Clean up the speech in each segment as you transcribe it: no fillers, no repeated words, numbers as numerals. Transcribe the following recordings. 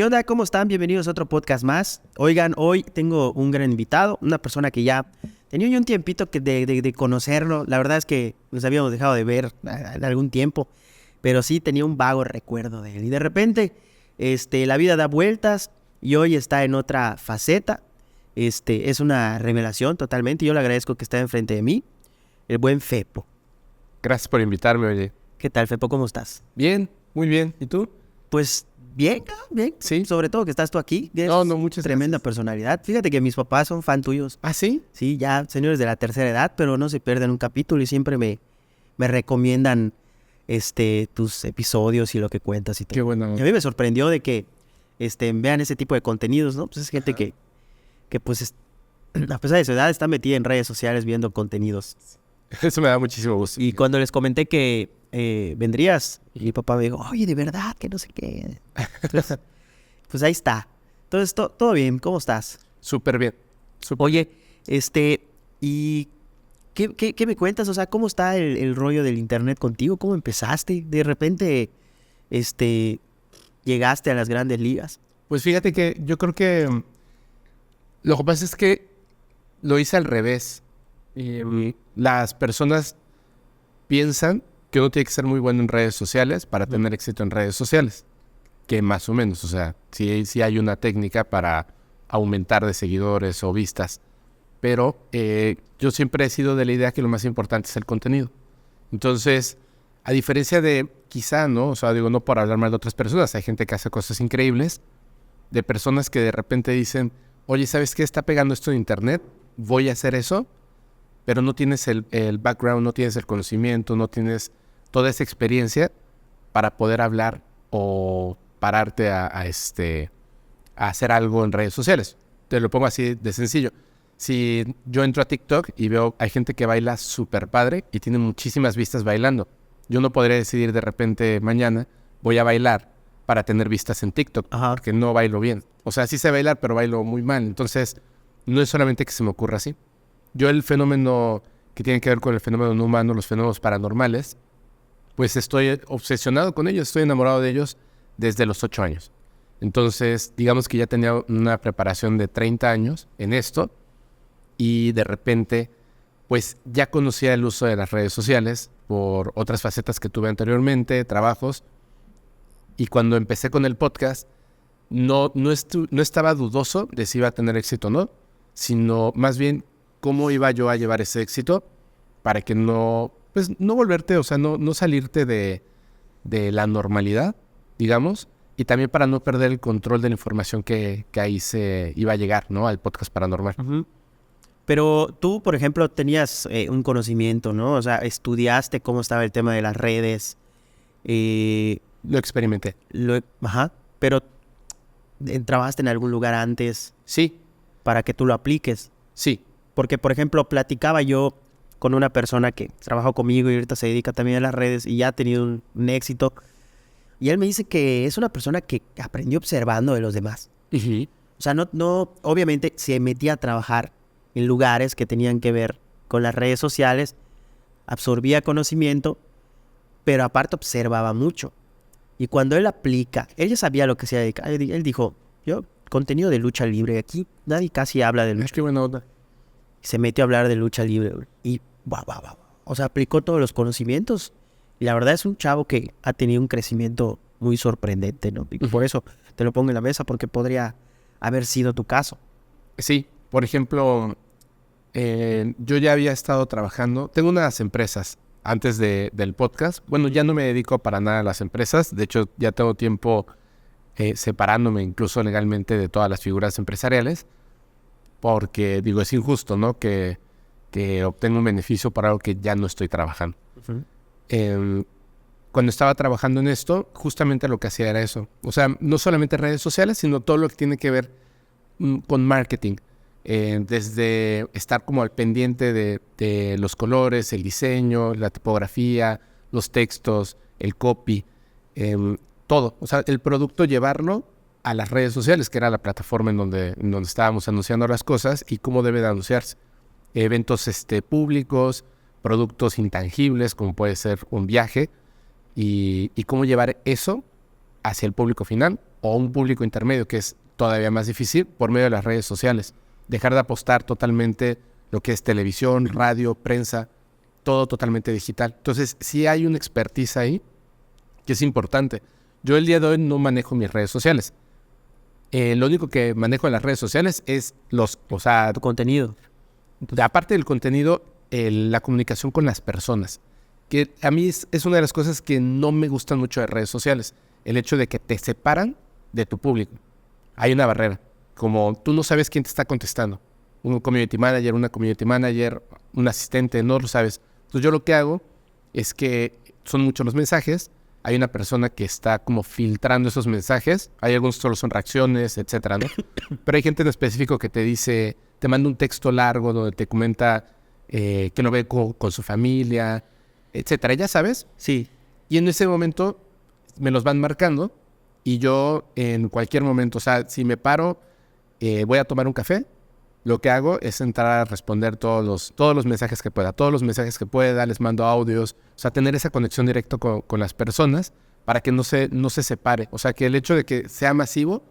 ¿Qué onda? ¿Cómo están? Bienvenidos a otro podcast más. Oigan, hoy tengo un gran invitado, una persona que ya tenía yo un tiempito de conocerlo. La verdad es que nos habíamos dejado de ver en algún tiempo, pero sí tenía un vago recuerdo de él. Y de repente, la vida da vueltas y hoy está en otra faceta. Es una revelación totalmente y yo le agradezco que esté enfrente de mí, el buen Fepo. Gracias por invitarme, oye. ¿Qué tal, Fepo? ¿Cómo estás? Bien, muy bien. ¿Y tú? Pues bien, bien. Sí. Sobre todo que estás tú aquí. Muchas tremenda gracias. personalidad. Fíjate que mis papás son fan tuyos. ¿Ah, sí? Sí, ya señores de la tercera edad, pero no se pierden un capítulo y siempre me recomiendan tus episodios y lo que cuentas y todo. Qué bueno. Y a mí me sorprendió de que vean ese tipo de contenidos, ¿no? Pues es gente que pues a pesar de su edad está metida en redes sociales viendo contenidos. Eso me da muchísimo gusto. Y cuando les comenté que vendrías, y mi papá me dijo, oye, de verdad, que no sé qué. Entonces, pues ahí está. Entonces, todo bien, ¿cómo estás? Súper bien. Oye, ¿y qué me cuentas? O sea, ¿cómo está el rollo del internet contigo? ¿Cómo empezaste? De repente, llegaste a las grandes ligas. Pues fíjate que yo creo que lo que pasa es que lo hice al revés. Las personas piensan que uno tiene que ser muy bueno en redes sociales para tener éxito en redes sociales. Que más o menos, o sea, sí hay una técnica para aumentar de seguidores o vistas. Pero yo siempre he sido de la idea que lo más importante es el contenido. Entonces, a diferencia de quizá, ¿no? O sea, digo, no por hablar mal de otras personas, hay gente que hace cosas increíbles, de personas que de repente dicen, oye, ¿sabes qué? Está pegando esto en internet, voy a hacer eso, pero no tienes el background, no tienes el conocimiento, no tienes toda esa experiencia para poder hablar o pararte a hacer algo en redes sociales. Te lo pongo así de sencillo. Si yo entro a TikTok y veo, hay gente que baila súper padre y tiene muchísimas vistas bailando. Yo no podría decidir de repente mañana, voy a bailar para tener vistas en TikTok, porque no bailo bien. O sea, sí sé bailar, pero bailo muy mal. Entonces, no es solamente que se me ocurra así. Yo el fenómeno que tiene que ver con el fenómeno no humano, los fenómenos paranormales, pues estoy obsesionado con ellos, estoy enamorado de ellos desde los 8 años. Entonces, digamos que ya tenía una preparación de 30 años en esto y de repente, pues ya conocía el uso de las redes sociales por otras facetas que tuve anteriormente, trabajos. Y cuando empecé con el podcast, no estaba dudoso de si iba a tener éxito o no, sino más bien cómo iba yo a llevar ese éxito para que no volverte, o sea, no salirte de la normalidad, digamos, y también para no perder el control de la información que ahí se iba a llegar, ¿no? Al podcast paranormal. Uh-huh. Pero tú, por ejemplo, tenías un conocimiento, ¿no? O sea, estudiaste cómo estaba el tema de las redes. Lo experimenté. Pero ¿trabajaste en algún lugar antes? Sí. Para que tú lo apliques. Sí. Porque, por ejemplo, platicaba yo con una persona que trabajó conmigo y ahorita se dedica también a las redes y ya ha tenido un éxito. Y él me dice que es una persona que aprendió observando de los demás. Uh-huh. O sea, no, obviamente se metía a trabajar en lugares que tenían que ver con las redes sociales, absorbía conocimiento, pero aparte observaba mucho. Y cuando él aplica, él ya sabía lo que se dedicaba. Él dijo, yo, contenido de lucha libre, aquí nadie casi habla de lucha. Qué buena onda. Se metió a hablar de lucha libre y o sea, aplicó todos los conocimientos. Y la verdad es un chavo que ha tenido un crecimiento muy sorprendente, ¿no? Y por eso te lo pongo en la mesa, porque podría haber sido tu caso. Sí, por ejemplo, yo ya había estado trabajando, tengo unas empresas antes del podcast. Bueno, ya no me dedico para nada a las empresas, de hecho ya tengo tiempo separándome incluso legalmente de todas las figuras empresariales, porque digo, es injusto, ¿no? Que obtenga un beneficio para algo que ya no estoy trabajando. Uh-huh. Cuando estaba trabajando en esto, justamente lo que hacía era eso. O sea, no solamente redes sociales, sino todo lo que tiene que ver con marketing. Desde estar como al pendiente de los colores, el diseño, la tipografía, los textos, el copy, todo. O sea, el producto llevarlo a las redes sociales, que era la plataforma en donde estábamos anunciando las cosas y cómo debe de anunciarse. Eventos públicos, productos intangibles, como puede ser un viaje, y cómo llevar eso hacia el público final o un público intermedio, que es todavía más difícil, por medio de las redes sociales. Dejar de apostar totalmente lo que es televisión, radio, prensa, todo totalmente digital. Entonces, sí hay una expertise ahí que es importante. Yo el día de hoy no manejo mis redes sociales. Lo único que manejo en las redes sociales es tu contenido. Aparte del contenido, la comunicación con las personas. Que a mí es una de las cosas que no me gustan mucho de redes sociales. El hecho de que te separan de tu público. Hay una barrera. Como tú no sabes quién te está contestando. Un community manager, una community manager, un asistente, no lo sabes. Entonces yo lo que hago es que son muchos los mensajes. Hay una persona que está como filtrando esos mensajes. Hay algunos que solo son reacciones, etcétera, ¿no? Pero hay gente en específico que te dice, te manda un texto largo donde te comenta que lo ve con su familia, etcétera. ¿Ya sabes? Sí. Y en ese momento me los van marcando y yo en cualquier momento, o sea, si me paro, voy a tomar un café, lo que hago es entrar a responder todos los mensajes que pueda, les mando audios, o sea, tener esa conexión directa con las personas para que no se separe. O sea, que el hecho de que sea masivo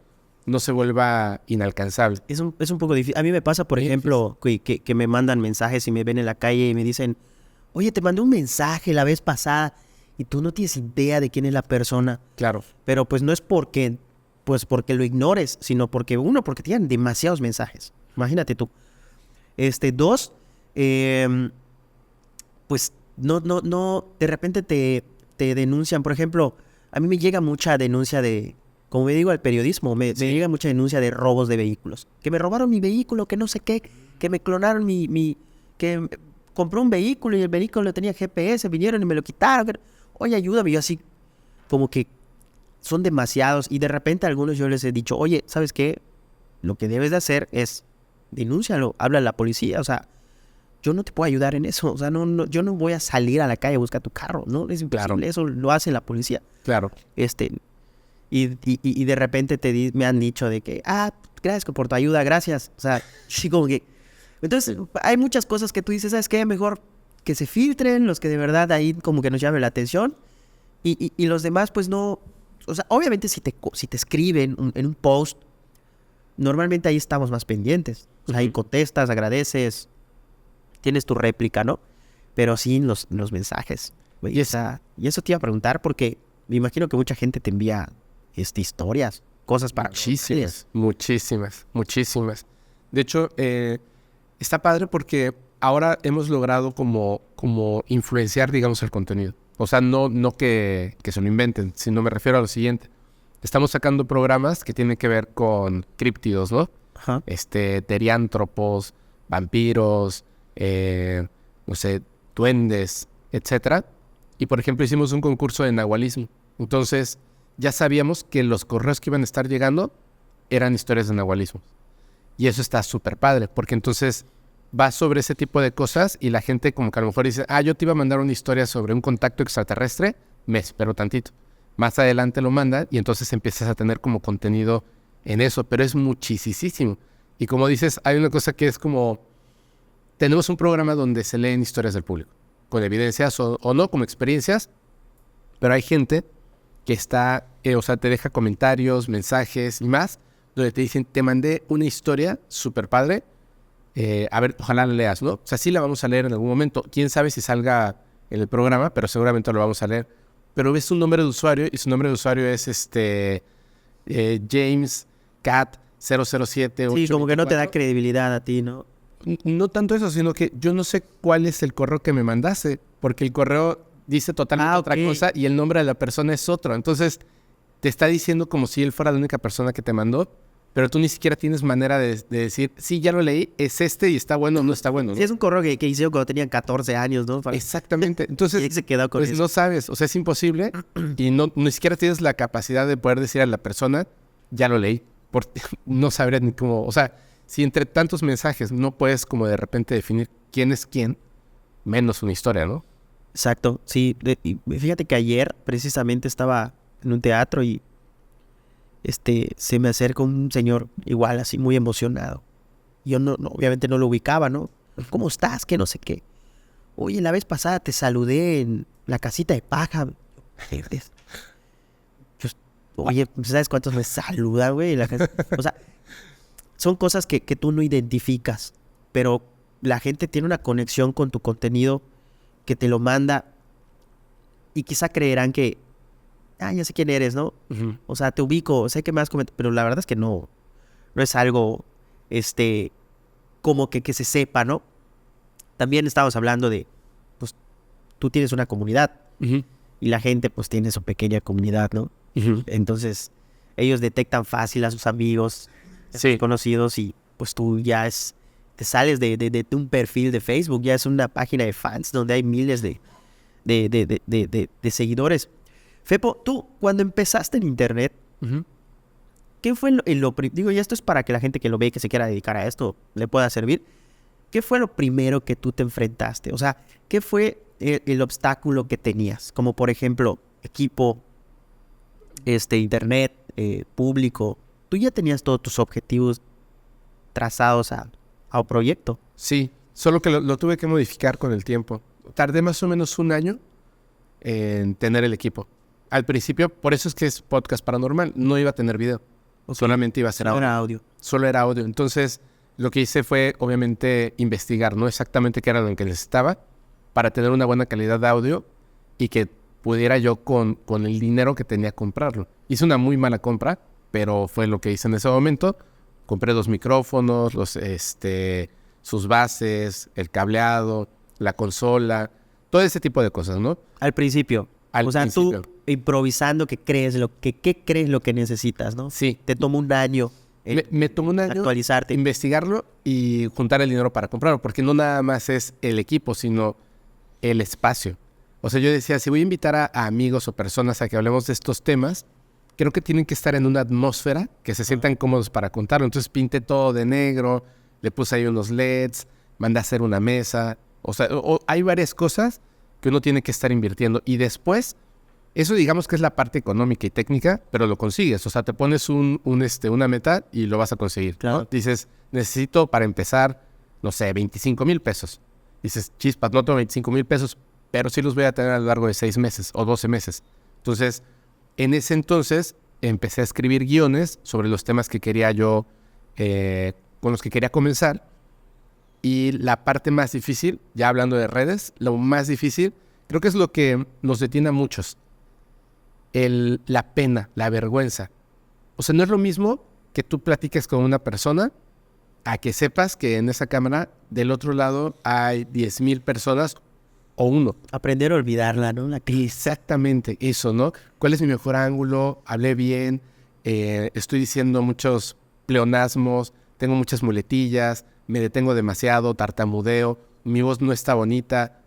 no se vuelva inalcanzable. Es un poco difícil. A mí me pasa, por ejemplo, que me mandan mensajes y me ven en la calle y me dicen, oye, te mandé un mensaje la vez pasada y tú no tienes idea de quién es la persona. Claro. Pero pues no es porque lo ignores, sino porque tienen demasiados mensajes. Imagínate tú. Dos, pues no, de repente te denuncian. Por ejemplo, a mí me llega mucha denuncia como me digo al periodismo, me llega mucha denuncia de robos de vehículos. Que me robaron mi vehículo, que no sé qué, que me clonaron que compré un vehículo y el vehículo tenía GPS, vinieron y me lo quitaron. Oye, ayúdame. Yo así, como que son demasiados. Y de repente a algunos yo les he dicho, oye, ¿sabes qué? Lo que debes de hacer es denúncialo, habla a la policía. O sea, yo no te puedo ayudar en eso. O sea, yo no voy a salir a la calle a buscar tu carro, ¿no? Es imposible. Claro. Eso lo hace la policía. Claro. Y de repente me han dicho de que, gracias por tu ayuda, gracias. O sea, sí, como que... Entonces, hay muchas cosas que tú dices, ¿sabes qué? Mejor que se filtren los que de verdad ahí como que nos llamen la atención. Y los demás, pues no... O sea, obviamente si te escriben en un post, normalmente ahí estamos más pendientes. O sea, ahí contestas, agradeces, tienes tu réplica, ¿no? Pero sin los mensajes. Y eso te iba a preguntar porque me imagino que mucha gente te envía historias, cosas para... Muchísimas. De hecho, está padre porque ahora hemos logrado como influenciar, digamos, el contenido. O sea, no que se lo inventen, sino me refiero a lo siguiente. Estamos sacando programas que tienen que ver con críptidos, ¿no? Ajá. Teriántropos, vampiros, no sé, duendes, etcétera. Y, por ejemplo, hicimos un concurso de nahualismo. Entonces, ya sabíamos que los correos que iban a estar llegando eran historias de nahualismo. Y eso está súper padre, porque entonces va sobre ese tipo de cosas y la gente como que a lo mejor dice, yo te iba a mandar una historia sobre un contacto extraterrestre, me espero tantito. Más adelante lo mandan y entonces empiezas a tener como contenido en eso, pero es muchísimo. Y como dices, hay una cosa que es como, tenemos un programa donde se leen historias del público, con evidencias o no, como experiencias, pero hay gente que está, o sea, te deja comentarios, mensajes y más, donde te dicen, te mandé una historia súper padre, a ver, ojalá la leas, ¿no? O sea, sí la vamos a leer en algún momento. Quién sabe si salga en el programa, pero seguramente lo vamos a leer. Pero ves un nombre de usuario y su nombre de usuario es James Cat 007. Sí, como que no te da credibilidad a ti, ¿no? No tanto eso, sino que yo no sé cuál es el correo que me mandaste, porque el correo dice totalmente otra cosa y el nombre de la persona es otro. Entonces, te está diciendo como si él fuera la única persona que te mandó, pero tú ni siquiera tienes manera de decir, sí, ya lo leí, es y está bueno o no está bueno, ¿no? Sí, es un correo que hicieron cuando tenían 14 años, ¿no? Exactamente. Entonces, y se quedó con pues eso. No sabes, o sea, es imposible y ni siquiera tienes la capacidad de poder decir a la persona, ya lo leí, porque no sabrías ni cómo, o sea, si entre tantos mensajes no puedes como de repente definir quién es quién, menos una historia, ¿no? Exacto, sí. Y fíjate que ayer precisamente estaba en un teatro y se me acerca un señor igual, así muy emocionado. Yo obviamente no lo ubicaba, ¿no? ¿Cómo estás? Que no sé qué. Oye, la vez pasada te saludé en la casita de paja. oye, ¿sabes cuántos me saludan, güey? Y la gente, o sea, son cosas que tú no identificas, pero la gente tiene una conexión con tu contenido que te lo manda y quizá creerán que, ya sé quién eres, ¿no? Ujú. O sea, te ubico, sé que me has comentado, pero la verdad es que no es algo, como que se sepa, ¿no? También estamos hablando de, pues, tú tienes una comunidad Ujú. y la gente, pues, tiene su pequeña comunidad, ¿no? Ujú. Entonces, ellos detectan fácil a sus amigos, a sus Sí. conocidos y, pues, tú ya te sales de un perfil de Facebook, ya es una página de fans donde hay miles de seguidores. Fepo, tú, cuando empezaste en Internet, Ujú. ¿qué fue digo, y esto es para que la gente que lo ve y que se quiera dedicar a esto le pueda servir? ¿Qué fue lo primero que tú te enfrentaste? O sea, ¿qué fue el obstáculo que tenías? Como por ejemplo, equipo, internet, público. ¿Tú ya tenías todos tus objetivos trazados a un proyecto? Sí, solo que lo tuve que modificar con el tiempo. Tardé más o menos un año en tener el equipo. Al principio, por eso es que es podcast paranormal, no iba a tener video. Solamente iba a ser audio. Era audio. Solo era audio. Entonces, lo que hice fue, obviamente, investigar, ¿no? Exactamente qué era lo que necesitaba para tener una buena calidad de audio y que pudiera yo con el dinero que tenía comprarlo. Hice una muy mala compra, pero fue lo que hice en ese momento. Compré 2 micrófonos, sus bases, el cableado, la consola, todo ese tipo de cosas, ¿no? Al principio. Al o sea, principio. tú improvisando ¿qué crees lo que necesitas, no? Sí. Te tomó un año Me tomó un año actualizarte. investigarlo y juntar el dinero para comprarlo, porque no nada más es el equipo, sino el espacio. O sea, yo decía, si voy a invitar a amigos o personas a que hablemos de estos temas, creo que tienen que estar en una atmósfera que se sientan cómodos para contarlo. Entonces pinté todo de negro, le puse ahí unos LEDs, mandé a hacer una mesa. O sea, hay varias cosas que uno tiene que estar invirtiendo. Y después, eso digamos que es la parte económica y técnica, pero lo consigues. O sea, te pones una meta y lo vas a conseguir, ¿no? Claro. Dices, necesito para empezar, no sé, 25,000 pesos. Dices, chispas, no tengo 25,000 pesos, pero sí los voy a tener a lo largo de 6 meses o 12 meses. Entonces, en ese entonces, empecé a escribir guiones sobre los temas que quería yo, con los que quería comenzar. Y la parte más difícil, ya hablando de redes, lo más difícil, creo que es lo que nos detiene a muchos. La pena, la vergüenza. O sea, no es lo mismo que tú platiques con una persona a que sepas que en esa cámara del otro lado hay 10,000 personas o uno. Aprender a olvidarla, ¿no? Exactamente eso, ¿no? ¿Cuál es mi mejor ángulo? Hablé bien, estoy diciendo muchos pleonasmos, tengo muchas muletillas, me detengo demasiado, tartamudeo, mi voz no está bonita.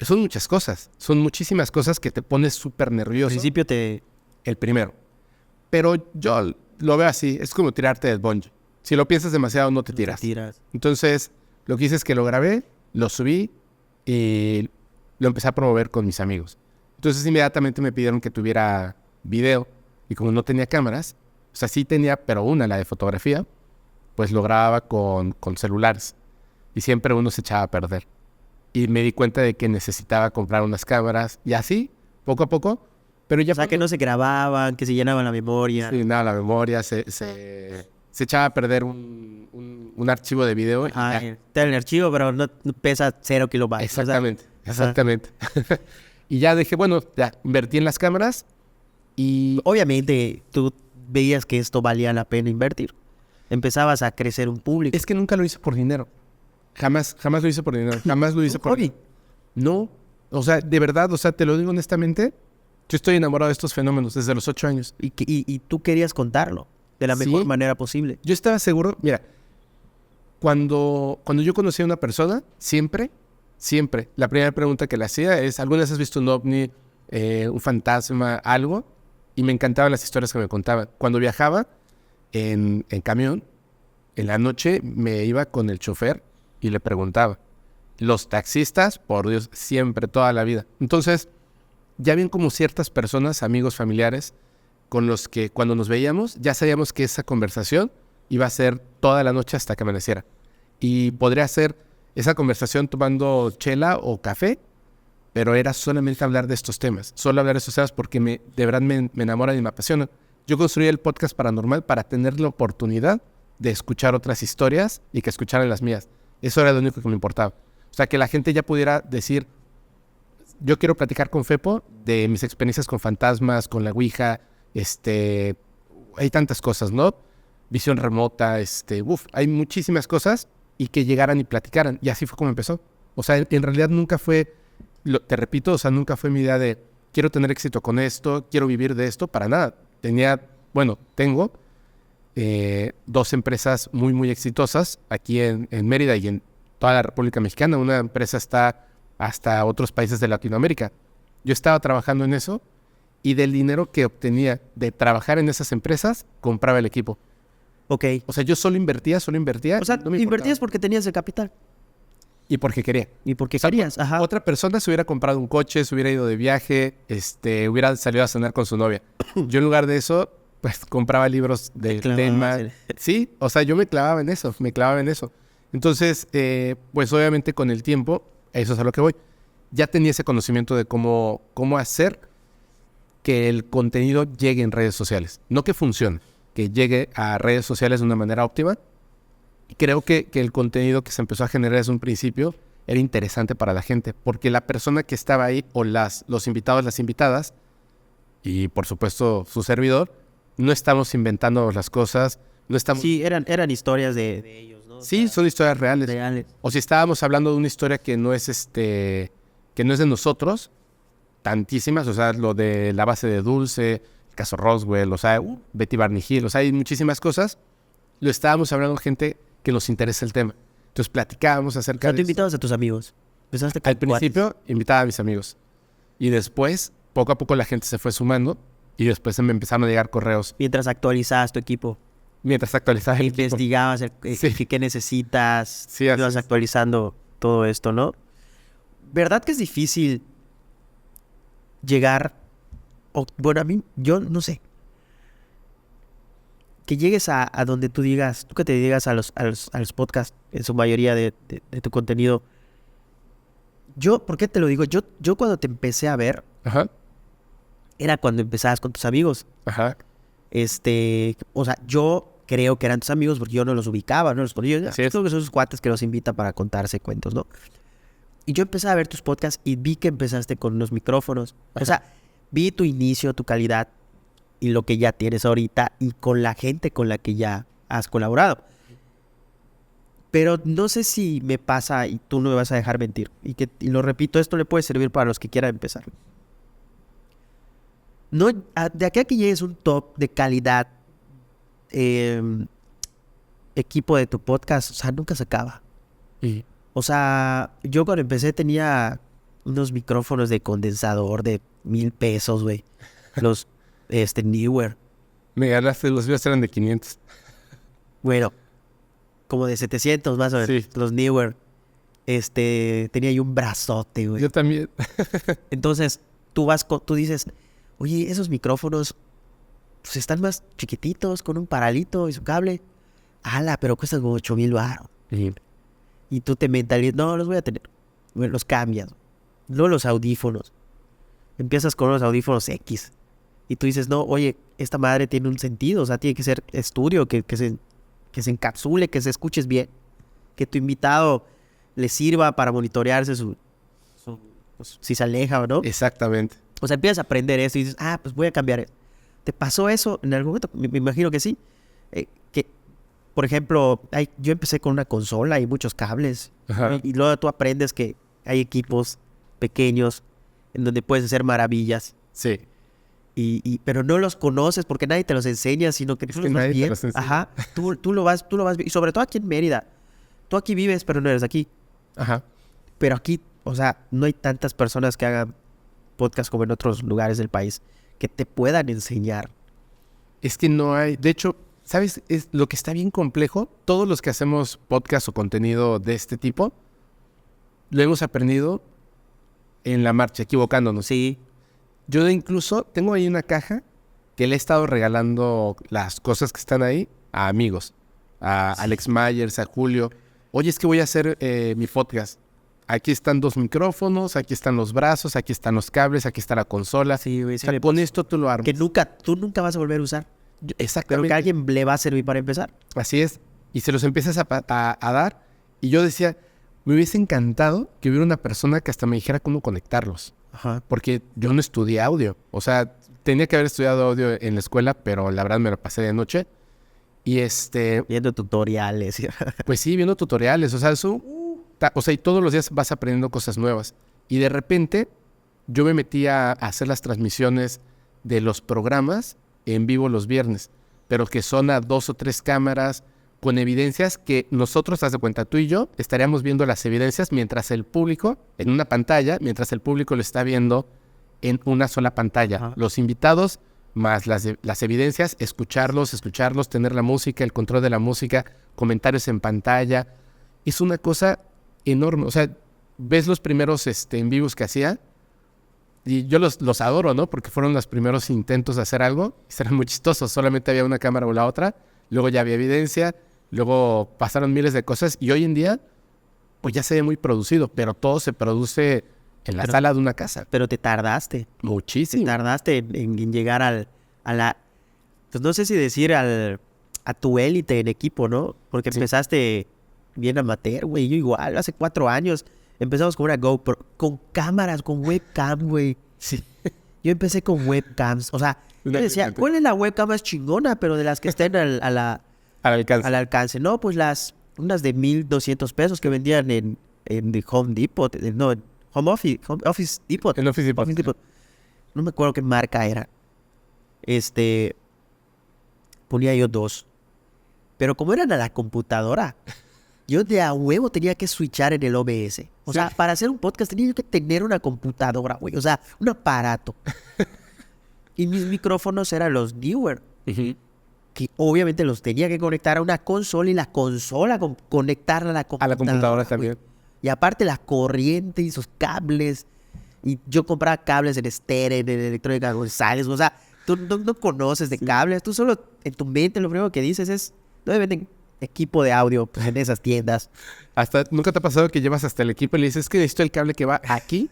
Son muchas cosas, son muchísimas cosas que te pones súper Al nervioso. principio El primero. Pero yo lo veo así, es como tirarte del bungee. Si lo piensas demasiado, no te tiras. Entonces, lo que hice es que lo grabé, lo subí y lo empecé a promover con mis amigos. Entonces, inmediatamente me pidieron que tuviera video. Y como no tenía cámaras, o sea, sí tenía, pero una, la de fotografía, pues lo grababa con celulares. Y siempre uno se echaba a perder. Y me di cuenta de que necesitaba comprar unas cámaras. Y así, poco a poco. Pero ya O sea, que no se grababan, que se llenaban la memoria. Sí, nada, la memoria se echaba a perder un archivo de video. Está en el archivo, pero no pesa 0 kilobytes. Exactamente, exactamente. Y ya dije, bueno, ya invertí en las cámaras y... Obviamente, tú veías que esto valía la pena invertir. Empezabas a crecer un público. Es que nunca lo hice por dinero. Jamás lo hice por dinero. Jamás lo hice por... hobby. No, o sea, de verdad, o sea, te lo digo honestamente, yo estoy enamorado de estos fenómenos desde los 8 años. Y tú querías contarlo de la mejor manera posible. Yo estaba seguro, mira, cuando yo conocí a una persona, siempre, la primera pregunta que le hacía es, ¿alguna vez has visto un ovni, un fantasma, algo? Y me encantaban las historias que me contaban. Cuando viajaba en camión, en la noche me iba con el chofer y le preguntaba. Los taxistas, por Dios, siempre, toda la vida. Entonces, ya habían como ciertas personas, amigos, familiares, con los que cuando nos veíamos ya sabíamos que esa conversación iba a ser toda la noche hasta que amaneciera. Y podría ser esa conversación tomando chela o café, pero era solamente hablar de estos temas. Solo hablar de estos temas porque de verdad me enamoran y me apasionan. Yo construí el podcast Paranormal para tener la oportunidad de escuchar otras historias y que escucharan las mías. Eso era lo único que me importaba. O sea, que la gente ya pudiera decir, yo quiero platicar con Fepo de mis experiencias con fantasmas, con la Ouija, hay tantas cosas, ¿no? Visión remota, hay muchísimas cosas y que llegaran y platicaran. Y así fue como empezó. O sea, en realidad nunca fue, te repito, o sea, nunca fue mi idea de quiero tener éxito con esto, quiero vivir de esto, para nada. Tengo 2 empresas muy, muy exitosas aquí en Mérida y en toda la República Mexicana. Una empresa está hasta otros países de Latinoamérica. Yo estaba trabajando en eso y del dinero que obtenía de trabajar en esas empresas, compraba el equipo. Ok. O sea, yo solo invertía. O sea, no me invertías importaba. porque tenías el capital. Y porque quería. Y porque O sea, querías, ajá. Otra persona se hubiera comprado un coche, se hubiera ido de viaje, hubiera salido a cenar con su novia. Yo en lugar de eso, pues compraba libros del tema. Sí, o sea, yo me clavaba en eso. Entonces, pues obviamente con el tiempo, eso es a lo que voy. Ya tenía ese conocimiento de cómo hacer que el contenido llegue en redes sociales. No que funcione, que llegue a redes sociales de una manera óptima. Y creo que el contenido que se empezó a generar desde un principio era interesante para la gente, porque la persona que estaba ahí, o los invitados, las invitadas, y por supuesto su servidor, no estamos inventando las cosas, no estamos... Sí, eran historias de ellos, ¿no? Sí, son historias reales. O si estábamos hablando de una historia que no es de nosotros, tantísimas, o sea, lo de la base de Dulce, el caso Roswell, o sea, Betty Barney Hill, o sea, hay muchísimas cosas. Lo estábamos hablando con gente que nos interesa el tema. Entonces platicábamos acerca O sea, de tú eso. invitabas a tus amigos. Empezaste con Al principio invitaba a mis amigos. Y después, poco a poco la gente se fue sumando y después me empezaron a llegar correos. mientras actualizabas tu equipo. Mientras actualizaba el equipo. Investigabas Sí. qué necesitas. Sí, así ibas es. actualizando todo esto, ¿no? ¿Verdad que es difícil llegar? Bueno, a mí, yo no sé. Que llegues a donde tú digas, tú que te digas a los podcasts, en su mayoría de tu contenido. ¿Por qué te lo digo? Yo cuando te empecé a ver, Ajá, era cuando empezabas con tus amigos. ajá. O sea, yo creo que eran tus amigos porque yo no los ubicaba, no los conocía. Así es. Creo que son esos cuates que los invitan para contarse cuentos, ¿no? Y yo empecé a ver tus podcasts y vi que empezaste con unos micrófonos. Ajá. O sea, vi tu inicio, tu calidad y lo que ya tienes ahorita y con la gente con la que ya has colaborado. Pero no sé si me pasa y tú no me vas a dejar mentir. Y lo repito, esto le puede servir para los que quieran empezar. No, de aquí a que llegues un top de calidad, equipo de tu podcast, o sea, nunca se acaba. Y O sea, yo cuando empecé tenía unos micrófonos de condensador de $1,000, güey. Los, Newer. me ganaste, los míos eran de 500. Bueno, como de 700 más o menos. Sí. Los Newer. Tenía ahí un brazote, güey. Yo también. Entonces, tú dices, oye, esos micrófonos, pues están más chiquititos, con un paralito y su cable. ¡Hala! Pero cuestan como 8,000 baros. Y tú te mentalizas, no, los voy a tener. Bueno, los cambias. Luego los audífonos. Empiezas con unos audífonos X. Y tú dices, no, oye, esta madre tiene un sentido. O sea, tiene que ser estudio, que se encapsule, que se escuches bien. Que tu invitado le sirva para monitorearse pues, si se aleja o no. Exactamente. O sea, empiezas a aprender eso y dices, pues voy a cambiar esto. ¿Te pasó eso en algún momento? Me imagino que sí. Que, por ejemplo, yo empecé con una consola y muchos cables. Ajá. Y luego tú aprendes que hay equipos pequeños en donde puedes hacer maravillas. Sí. Pero no los conoces porque nadie te los enseña, sino que tú los vas nadie te viendo. los enseña. Ajá. Tú lo vas viendo. Y sobre todo aquí en Mérida. Tú aquí vives, pero no eres aquí. Ajá. Pero aquí, o sea, no hay tantas personas que hagan podcast como en otros lugares del país que te puedan enseñar. Es que no hay... De hecho, ¿sabes? Es lo que está bien complejo. Todos los que hacemos podcast o contenido de este tipo, lo hemos aprendido en la marcha, equivocándonos. Sí. Yo incluso tengo ahí una caja que le he estado regalando las cosas que están ahí a amigos. A Alex Myers, a Julio. Oye, es que voy a hacer mi podcast. Aquí están 2 micrófonos, aquí están los brazos, aquí están los cables, aquí está la consola. Sí, güey. O sea, con esto tú lo armas. Que tú nunca vas a volver a usar. Pero Exactamente. que a alguien le va a servir para empezar. Así es. Y se los empiezas a dar. Y yo decía, me hubiese encantado que hubiera una persona que hasta me dijera cómo conectarlos. Ajá. Porque yo no estudié audio. O sea, tenía que haber estudiado audio en la escuela, pero la verdad me lo pasé de noche. Y Viendo tutoriales. pues sí, viendo tutoriales. O sea, y todos los días vas aprendiendo cosas nuevas. Y de repente, yo me metí a hacer las transmisiones de los programas en vivo los viernes. Pero que son a 2 o 3 cámaras, con evidencias que nosotros, haz de cuenta, tú y yo, estaríamos viendo las evidencias mientras el público, en una pantalla, mientras el público lo está viendo en una sola pantalla. Ajá. Los invitados, más las evidencias, escucharlos, tener la música, el control de la música, comentarios en pantalla. Es una cosa enorme. O sea, ves los primeros en vivos que hacía y yo los adoro, ¿no? Porque fueron los primeros intentos de hacer algo y eran muy chistosos. Solamente había una cámara o la otra, luego ya había evidencia. Luego pasaron miles de cosas y hoy en día, pues ya se ve muy producido, pero todo se produce en la sala de una casa. Pero te tardaste. Muchísimo. Te tardaste en llegar pues no sé si decir a tu élite en equipo, ¿no? Porque empezaste bien amateur, güey. Yo igual, hace 4 años empezamos con una GoPro, con cámaras, con webcam, güey. Sí. Yo empecé con webcams. O sea, yo decía, ¿cuál es la webcam más chingona? Pero de las que estén al alcance. No, pues unas de $1,200 que vendían en The Home Depot. No, en Office Depot. En Office Depot. No me acuerdo qué marca era. Ponía yo 2. Pero como eran a la computadora, yo de a huevo tenía que switchar en el OBS. O sea, para hacer un podcast tenía yo que tener una computadora, güey. O sea, un aparato. Y mis micrófonos eran los Newer. Que obviamente los tenía que conectar a una consola y la consola conectarla a la computadora. A la computadora también. Y aparte la corriente y sus cables. Y yo compraba cables en Steren, en Electrónica González. O sea, tú no conoces de cables. Tú solo en tu mente lo primero que dices es, no venden equipo de audio pues, en esas tiendas. ¿Nunca te ha pasado que llevas hasta el equipo y le dices, es que necesito el cable que va aquí?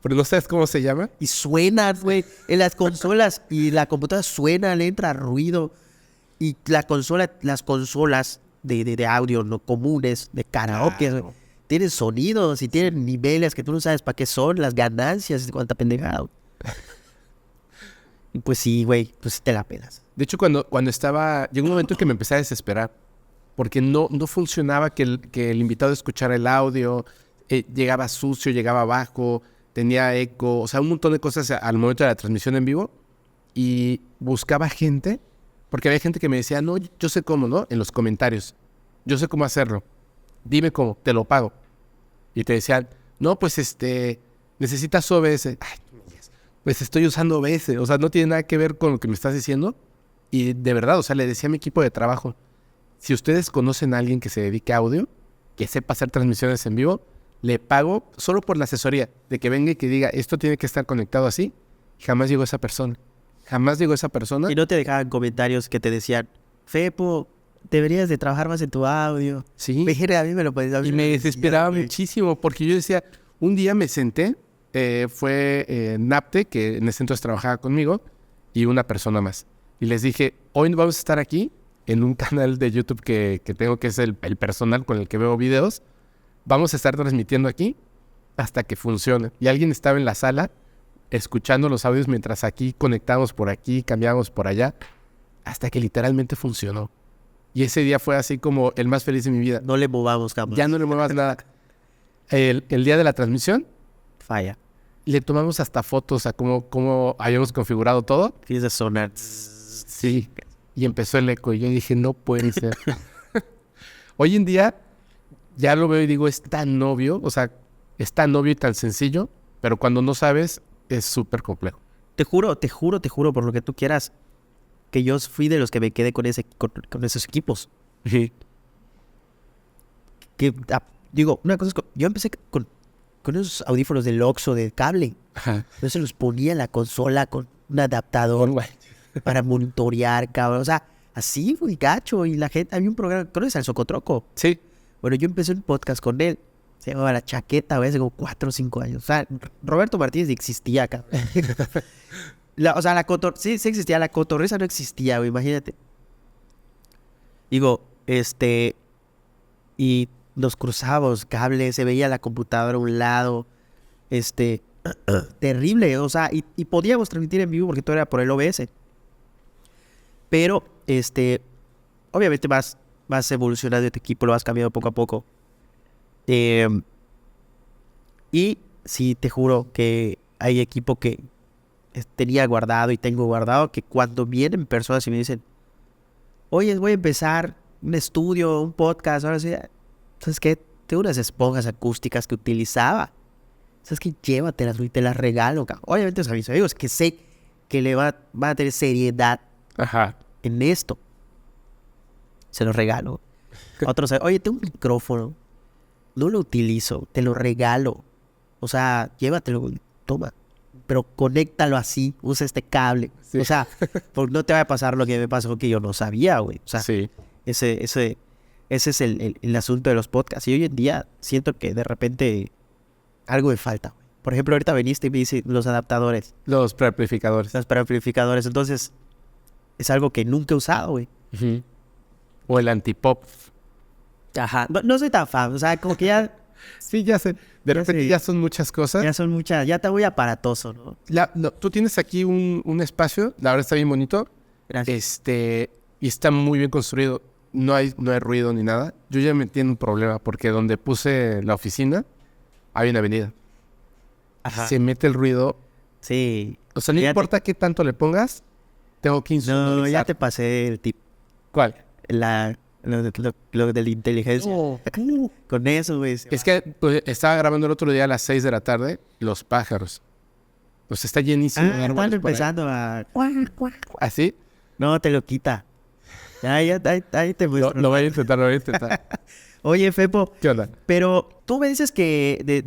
Pero no sabes cómo se llama. Y suena, güey. En las consolas y la computadora suena, le entra ruido. Y las consolas de audio no comunes, de karaoke, Claro. tienen sonidos y tienen niveles que tú no sabes para qué son, las ganancias de cuánta pendejada. Y pues sí, güey, pues sí te la pelas. De hecho, cuando llegó un momento en que me empecé a desesperar. Porque no funcionaba que el invitado escuchara el audio. Llegaba sucio, llegaba bajo, tenía eco. O sea, un montón de cosas al momento de la transmisión en vivo. Y buscaba gente. Porque había gente que me decía, no, yo sé cómo, ¿no? En los comentarios. Yo sé cómo hacerlo. Dime cómo, te lo pago. Y te decían, no, pues necesitas OBS. Ay, pues estoy usando OBS. O sea, no tiene nada que ver con lo que me estás diciendo. Y de verdad, o sea, le decía a mi equipo de trabajo, si ustedes conocen a alguien que se dedique a audio, que sepa hacer transmisiones en vivo, le pago solo por la asesoría, de que venga y que diga, esto tiene que estar conectado así. Y jamás llegó esa persona. Y no te dejaban comentarios que te decían, Fepo, deberías de trabajar más en tu audio. Sí. A mí me lo podías Y me desesperaba muchísimo, porque yo decía, un día me senté, fue Napte, que en ese entonces trabajaba conmigo, y una persona más. Y les dije, hoy vamos a estar aquí, en un canal de YouTube que tengo, que es el personal con el que veo videos. Vamos a estar transmitiendo aquí hasta que funcione. Y alguien estaba en la sala escuchando los audios mientras aquí conectamos por aquí, cambiamos por allá, hasta que literalmente funcionó. Y ese día fue así como el más feliz de mi vida. No le movamos, cabrón. Ya no le muevas nada. El día de la transmisión, Falla. le tomamos hasta fotos a cómo habíamos configurado todo. Tienes que sonar. Sí. Y empezó el eco. Y yo dije, no puede ser. Hoy en día, ya lo veo y digo, es tan obvio. O sea, es tan obvio y tan sencillo. Pero cuando no sabes, es súper complejo. Te juro, por lo que tú quieras, que yo fui de los que me quedé con esos equipos. Sí. Digo, una cosa es, yo empecé con esos audífonos del Oxxo de cable. Ajá. Yo se los ponía en la consola con un adaptador para monitorear, cabrón. O sea, así, güey, gacho. Y la gente, había un programa, ¿conoces al Socotroco? Sí. Bueno, yo empecé un podcast con él Se llamaba La Chaqueta, güey, hace como 4 o 5 años. O sea, Roberto Martínez existía acá. O sea, sí existía, la cotorriza no existía, güey, imagínate. Digo, y nos cruzábamos cables, se veía la computadora a un lado, terrible, o sea, y podíamos transmitir en vivo porque todo era por el OBS. Pero, obviamente vas evolucionando tu equipo, lo vas cambiando poco a poco. Y sí, te juro que hay equipo que tenía guardado y tengo guardado, que cuando vienen personas y me dicen, oye, voy a empezar un estudio, un podcast, ahora sí, ¿sabes qué? Tengo unas esponjas acústicas que utilizaba. ¿Sabes qué? Llévatelas, güey, te las regalo, cabrón. Obviamente a mis amigos que sé que van a tener seriedad en esto. Se los regalo. Otros, oye, tengo un micrófono. No lo utilizo, te lo regalo. O sea, llévatelo, güey, toma. Pero conéctalo así, usa este cable. Sí. O sea, porque no te va a pasar lo que me pasó, que yo no sabía, güey. O sea, sí. Ese es el asunto de los podcasts. Y hoy en día siento que de repente algo me falta, güey. Por ejemplo, ahorita viniste y me dice los adaptadores. Los preamplificadores. Los preamplificadores. Entonces, es algo que nunca he usado, güey. Uh-huh. O el antipop. Ajá. No soy tan fan. O sea, como que ya... Sí, ya sé. De repente ya son muchas cosas. Ya son muchas. Ya está muy aparatoso, ¿no? No, tú tienes aquí un espacio. La verdad está bien bonito. Gracias. Y está muy bien construido. No hay ruido ni nada. Yo ya me entiendo un problema porque donde puse la oficina hay una avenida. Ajá. Se mete el ruido. Sí. O sea, no importa qué tanto le pongas, tengo que insonorizar. No, ya te pasé el tip. ¿Cuál? Lo de la inteligencia. Oh. Con eso, güey. Es que pues, estaba grabando el otro día a las 6 de la tarde, Los pájaros. Pues está llenísimo de árboles. Están empezando a... ¿Así? No, te lo quita. Ahí te muestro. Lo voy a intentar. Oye, Fepo. ¿Qué onda? Pero tú me dices que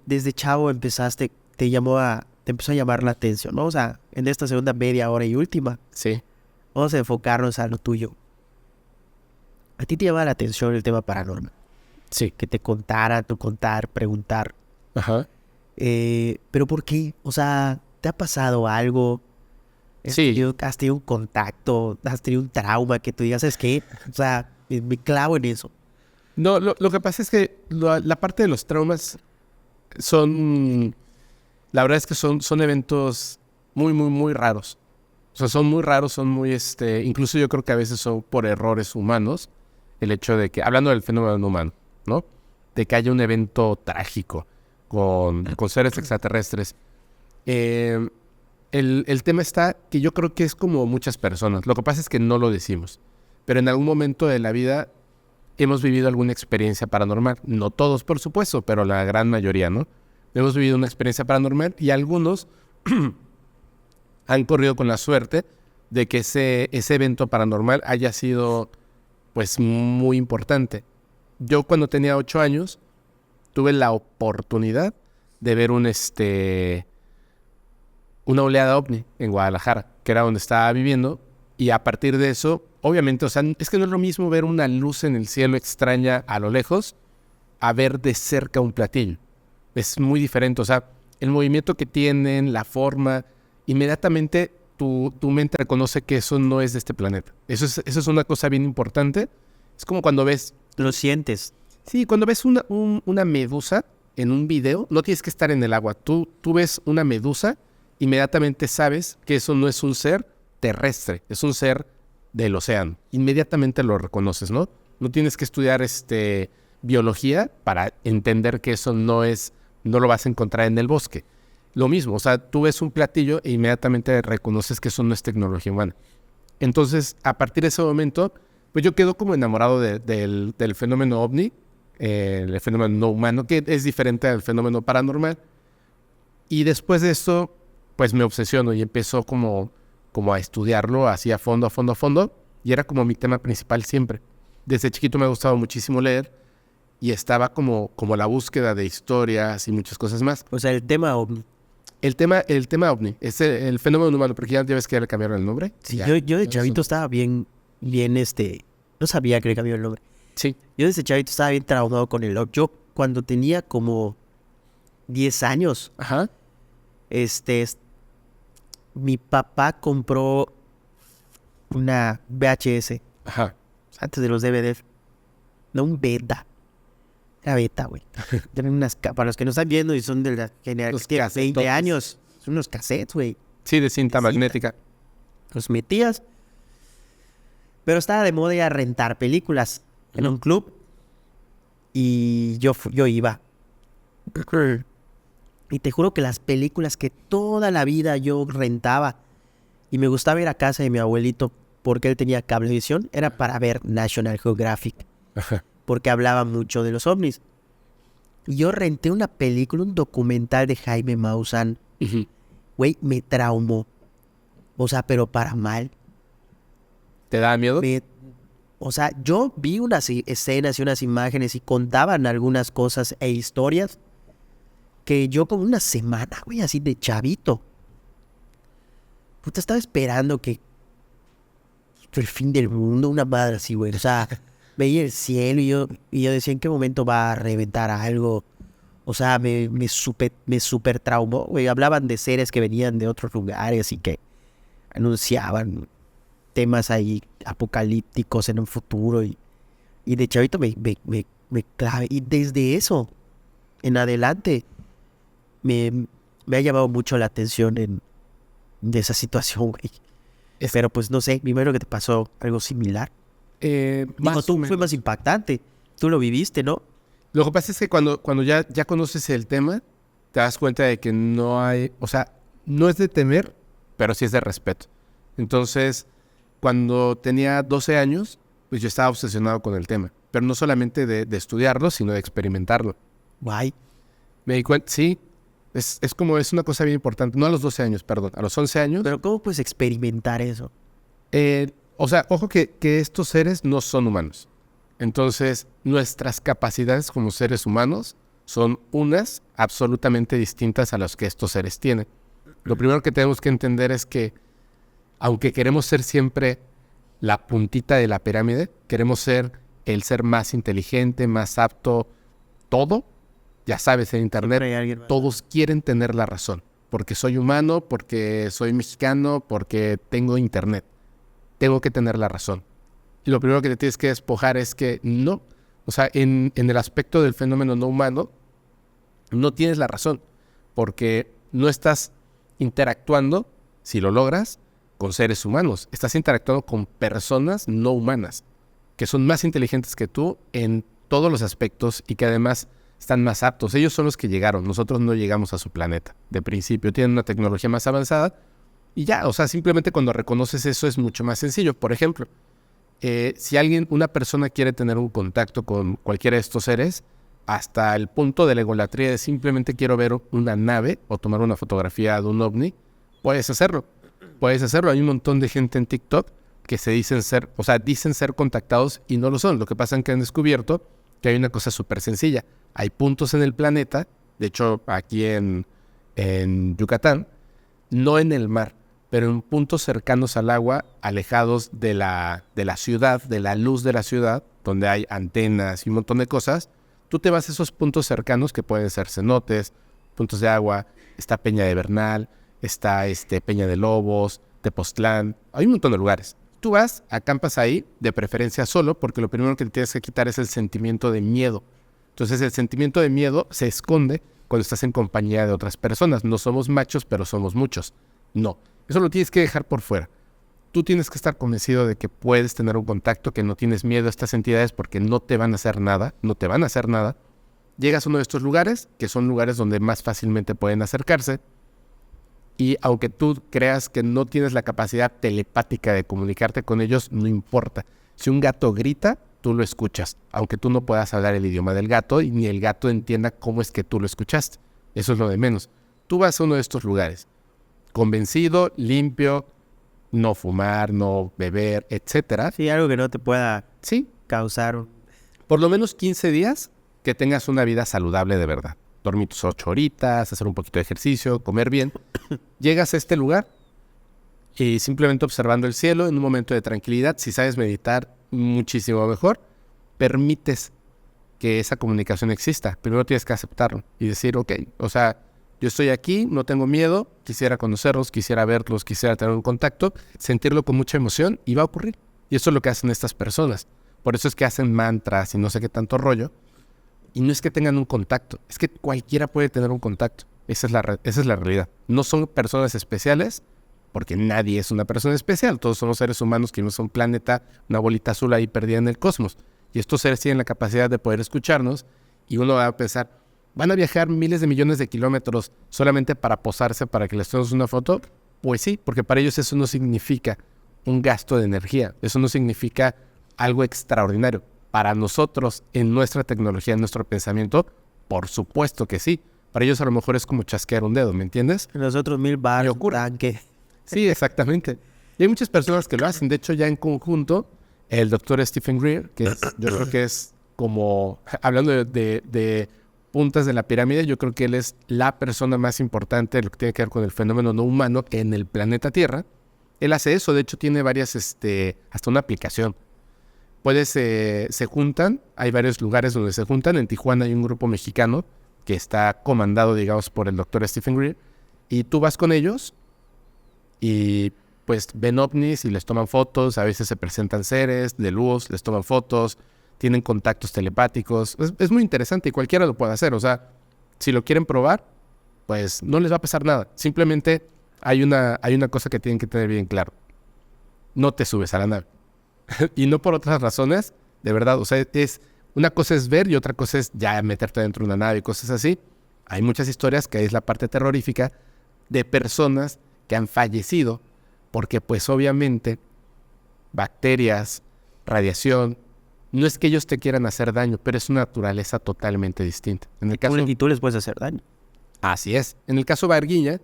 desde chavo empezaste, te empezó a llamar la atención, ¿no? O sea, en esta segunda media hora y última. Sí. Vamos a enfocarnos a lo tuyo. ¿A ti te llama la atención el tema paranormal? Sí. Que te contaran, preguntar. Ajá. ¿Pero por qué? O sea, ¿te ha pasado algo? Sí. ¿Has tenido un contacto? ¿Has tenido un trauma que tú digas, es que, o sea, me clavo en eso? No, lo que pasa es que la parte de los traumas son... La verdad es que son eventos muy, muy, muy raros. O sea, son muy raros, son muy... Incluso yo creo que a veces son por errores humanos. El hecho de que... Hablando del fenómeno humano, ¿no? De que haya un evento trágico con seres extraterrestres. El tema está que yo creo que es como muchas personas. Lo que pasa es que no lo decimos. Pero en algún momento de la vida hemos vivido alguna experiencia paranormal. No todos, por supuesto, pero la gran mayoría, ¿no? Hemos vivido una experiencia paranormal y algunos han corrido con la suerte de que ese evento paranormal haya sido, pues, muy importante. Yo cuando tenía 8 años tuve la oportunidad de ver una oleada ovni en Guadalajara, que era donde estaba viviendo, y a partir de eso, obviamente, o sea, es que no es lo mismo ver una luz en el cielo extraña a lo lejos a ver de cerca un platillo. Es muy diferente, o sea, el movimiento que tienen, la forma, inmediatamente tu mente reconoce que eso no es de este planeta. Eso es una cosa bien importante. Es como cuando ves... Lo sientes. Sí, cuando ves una medusa en un video, no tienes que estar en el agua. Tú ves una medusa, inmediatamente sabes que eso no es un ser terrestre, es un ser del océano. Inmediatamente lo reconoces, ¿no? No tienes que estudiar biología para entender que eso no lo vas a encontrar en el bosque. Lo mismo, o sea, tú ves un platillo e inmediatamente reconoces que eso no es tecnología humana. Entonces, a partir de ese momento, pues yo quedo como enamorado del fenómeno ovni, el fenómeno no humano, que es diferente al fenómeno paranormal. Y después de esto, pues me obsesiono y empezó como a estudiarlo así a fondo. Y era como mi tema principal siempre. Desde chiquito me ha gustado muchísimo leer y estaba como la búsqueda de historias y muchas cosas más. O sea, el tema ovni. El tema ovni, es el fenómeno humano, porque ya ves que ya le cambiaron el nombre. Sí, ya, yo de chavito estaba bien, no sabía que le cambiaron el nombre. Sí. Yo desde chavito estaba bien traumado con el ovni. Yo cuando tenía como 10 años. Ajá. Mi papá compró una VHS Ajá. antes de los DVDs. No, un beta. Era beta, güey. Eran para los que no están viendo y son de la generación Los que tiene 20 casetotes. años. Son unos cassettes, güey. Sí, de cinta magnética. Los metías. Pero estaba de moda ya rentar películas en un club. Y yo iba. Y te juro que las películas que toda la vida yo rentaba y me gustaba ir a casa de mi abuelito porque él tenía cablevisión, era para ver National Geographic. Ajá. Porque hablaba mucho de los ovnis. Y yo renté una película, un documental de Jaime Maussan. Ujú. Güey, me traumó. O sea, pero para mal. ¿Te da miedo? O sea, yo vi unas escenas y unas imágenes y contaban algunas cosas e historias que yo como una semana, güey, así de chavito. Puta, estaba esperando que el fin del mundo, una madre así, güey. O sea, veía el cielo y yo decía, ¿en qué momento va a reventar algo? O sea, me super traumó, güey. Hablaban de seres que venían de otros lugares y que anunciaban temas ahí apocalípticos en un futuro. Y de chavito me clavé. Y desde eso en adelante me ha llamado mucho la atención de esa situación, güey. Pero pues no sé, primero que te pasó algo similar. Más Tú o fue menos. más impactante. Tú lo viviste, ¿no? Lo que pasa es que cuando ya conoces el tema, te das cuenta de que no hay, o sea, no es de temer, pero sí es de respeto. Entonces, cuando tenía 12 años, pues yo estaba obsesionado con el tema, pero no solamente de estudiarlo, sino de experimentarlo. Guay. Me di cuenta, sí, es una cosa bien importante, no a los 12 años, perdón, a los 11 años. Pero ¿cómo puedes experimentar eso? O sea, ojo que estos seres no son humanos. Entonces, nuestras capacidades como seres humanos son unas absolutamente distintas a las que estos seres tienen. Lo primero que tenemos que entender es que, aunque queremos ser siempre la puntita de la pirámide, queremos ser el ser más inteligente, más apto, todo, ya sabes, en internet, Siempre hay alguien más. todos quieren tener la razón. Porque soy humano, porque soy mexicano, porque tengo internet. Tengo que tener la razón. Y lo primero que te tienes que despojar es que no. O sea, en el aspecto del fenómeno no humano, no tienes la razón. Porque no estás interactuando, si lo logras, con seres humanos. Estás interactuando con personas no humanas, que son más inteligentes que tú en todos los aspectos y que además están más aptos. Ellos son los que llegaron. Nosotros no llegamos a su planeta. De principio tienen una tecnología más avanzada y ya, o sea, simplemente cuando reconoces eso es mucho más sencillo. Por ejemplo, si una persona quiere tener un contacto con cualquiera de estos seres, hasta el punto de la egolatría de simplemente quiero ver una nave o tomar una fotografía de un ovni, puedes hacerlo. Puedes hacerlo. Hay un montón de gente en TikTok que se dicen ser contactados y no lo son. Lo que pasa es que han descubierto que hay una cosa súper sencilla. Hay puntos en el planeta, de hecho aquí en Yucatán, no en el mar, pero en puntos cercanos al agua, alejados de la ciudad, de la luz de la ciudad, donde hay antenas y un montón de cosas. Tú te vas a esos puntos cercanos que pueden ser cenotes, puntos de agua, está Peña de Bernal, está Peña de Lobos, Tepoztlán, hay un montón de lugares. Tú vas, acampas ahí, de preferencia solo, porque lo primero que te tienes que quitar es el sentimiento de miedo. Entonces el sentimiento de miedo se esconde cuando estás en compañía de otras personas. No somos machos, pero somos muchos. No, eso lo tienes que dejar por fuera. Tú tienes que estar convencido de que puedes tener un contacto, que no tienes miedo a estas entidades porque no te van a hacer nada, no te van a hacer nada. Llegas a uno de estos lugares, que son lugares donde más fácilmente pueden acercarse, y aunque tú creas que no tienes la capacidad telepática de comunicarte con ellos, no importa. Si un gato grita, tú lo escuchas, aunque tú no puedas hablar el idioma del gato y ni el gato entienda cómo es que tú lo escuchaste. Eso es lo de menos. Tú vas a uno de estos lugares, convencido, limpio, no fumar, no beber, etcétera. Sí, algo que no te pueda Sí, causar por lo menos 15 días que tengas una vida saludable de verdad. Dormir tus 8 horitas, hacer un poquito de ejercicio, comer bien. Llegas a este lugar y simplemente observando el cielo en un momento de tranquilidad, si sabes meditar, muchísimo mejor, permites que esa comunicación exista. Primero tienes que aceptarlo y decir, ok, o sea, yo estoy aquí, no tengo miedo, quisiera conocerlos, quisiera verlos, quisiera tener un contacto, sentirlo con mucha emoción y va a ocurrir. Y eso es lo que hacen estas personas. Por eso es que hacen mantras y no sé qué tanto rollo. Y no es que tengan un contacto, es que cualquiera puede tener un contacto. Esa es la realidad. No son personas especiales, porque nadie es una persona especial. Todos somos seres humanos que vivimos en un planeta, una bolita azul ahí perdida en el cosmos. Y estos seres tienen la capacidad de poder escucharnos y uno va a pensar, ¿van a viajar miles de millones de kilómetros solamente para posarse, para que les tomemos una foto? Pues sí, porque para ellos eso no significa un gasto de energía. Eso no significa algo extraordinario. Para nosotros, en nuestra tecnología, en nuestro pensamiento, por supuesto que sí. Para ellos a lo mejor es como chasquear un dedo, ¿me entiendes? Los otros 1000 baros, tanque. Sí, exactamente. Y hay muchas personas que lo hacen. De hecho, ya en conjunto, el doctor Stephen Greer, que yo creo que es como, hablando de puntas de la pirámide, yo creo que él es la persona más importante de lo que tiene que ver con el fenómeno no humano en el planeta Tierra. Él hace eso. De hecho, tiene varias, hasta una aplicación. Se juntan, hay varios lugares donde se juntan. En Tijuana hay un grupo mexicano que está comandado, digamos, por el doctor Stephen Greer, y tú vas con ellos y pues ven ovnis y les toman fotos, a veces se presentan seres de luz, les toman fotos, tienen contactos telepáticos. Es muy interesante y cualquiera lo puede hacer. O sea, si lo quieren probar, pues no les va a pasar nada. Simplemente hay una cosa que tienen que tener bien claro. No te subes a la nave. Y no por otras razones, de verdad. O sea, una cosa es ver y otra cosa es ya meterte dentro de una nave y cosas así. Hay muchas historias, que es la parte terrorífica, de personas que han fallecido porque pues obviamente bacterias, radiación, no es que ellos te quieran hacer daño, pero es una naturaleza totalmente distinta. En el caso, Y tú les puedes hacer daño. así es. En el caso de Varguilla,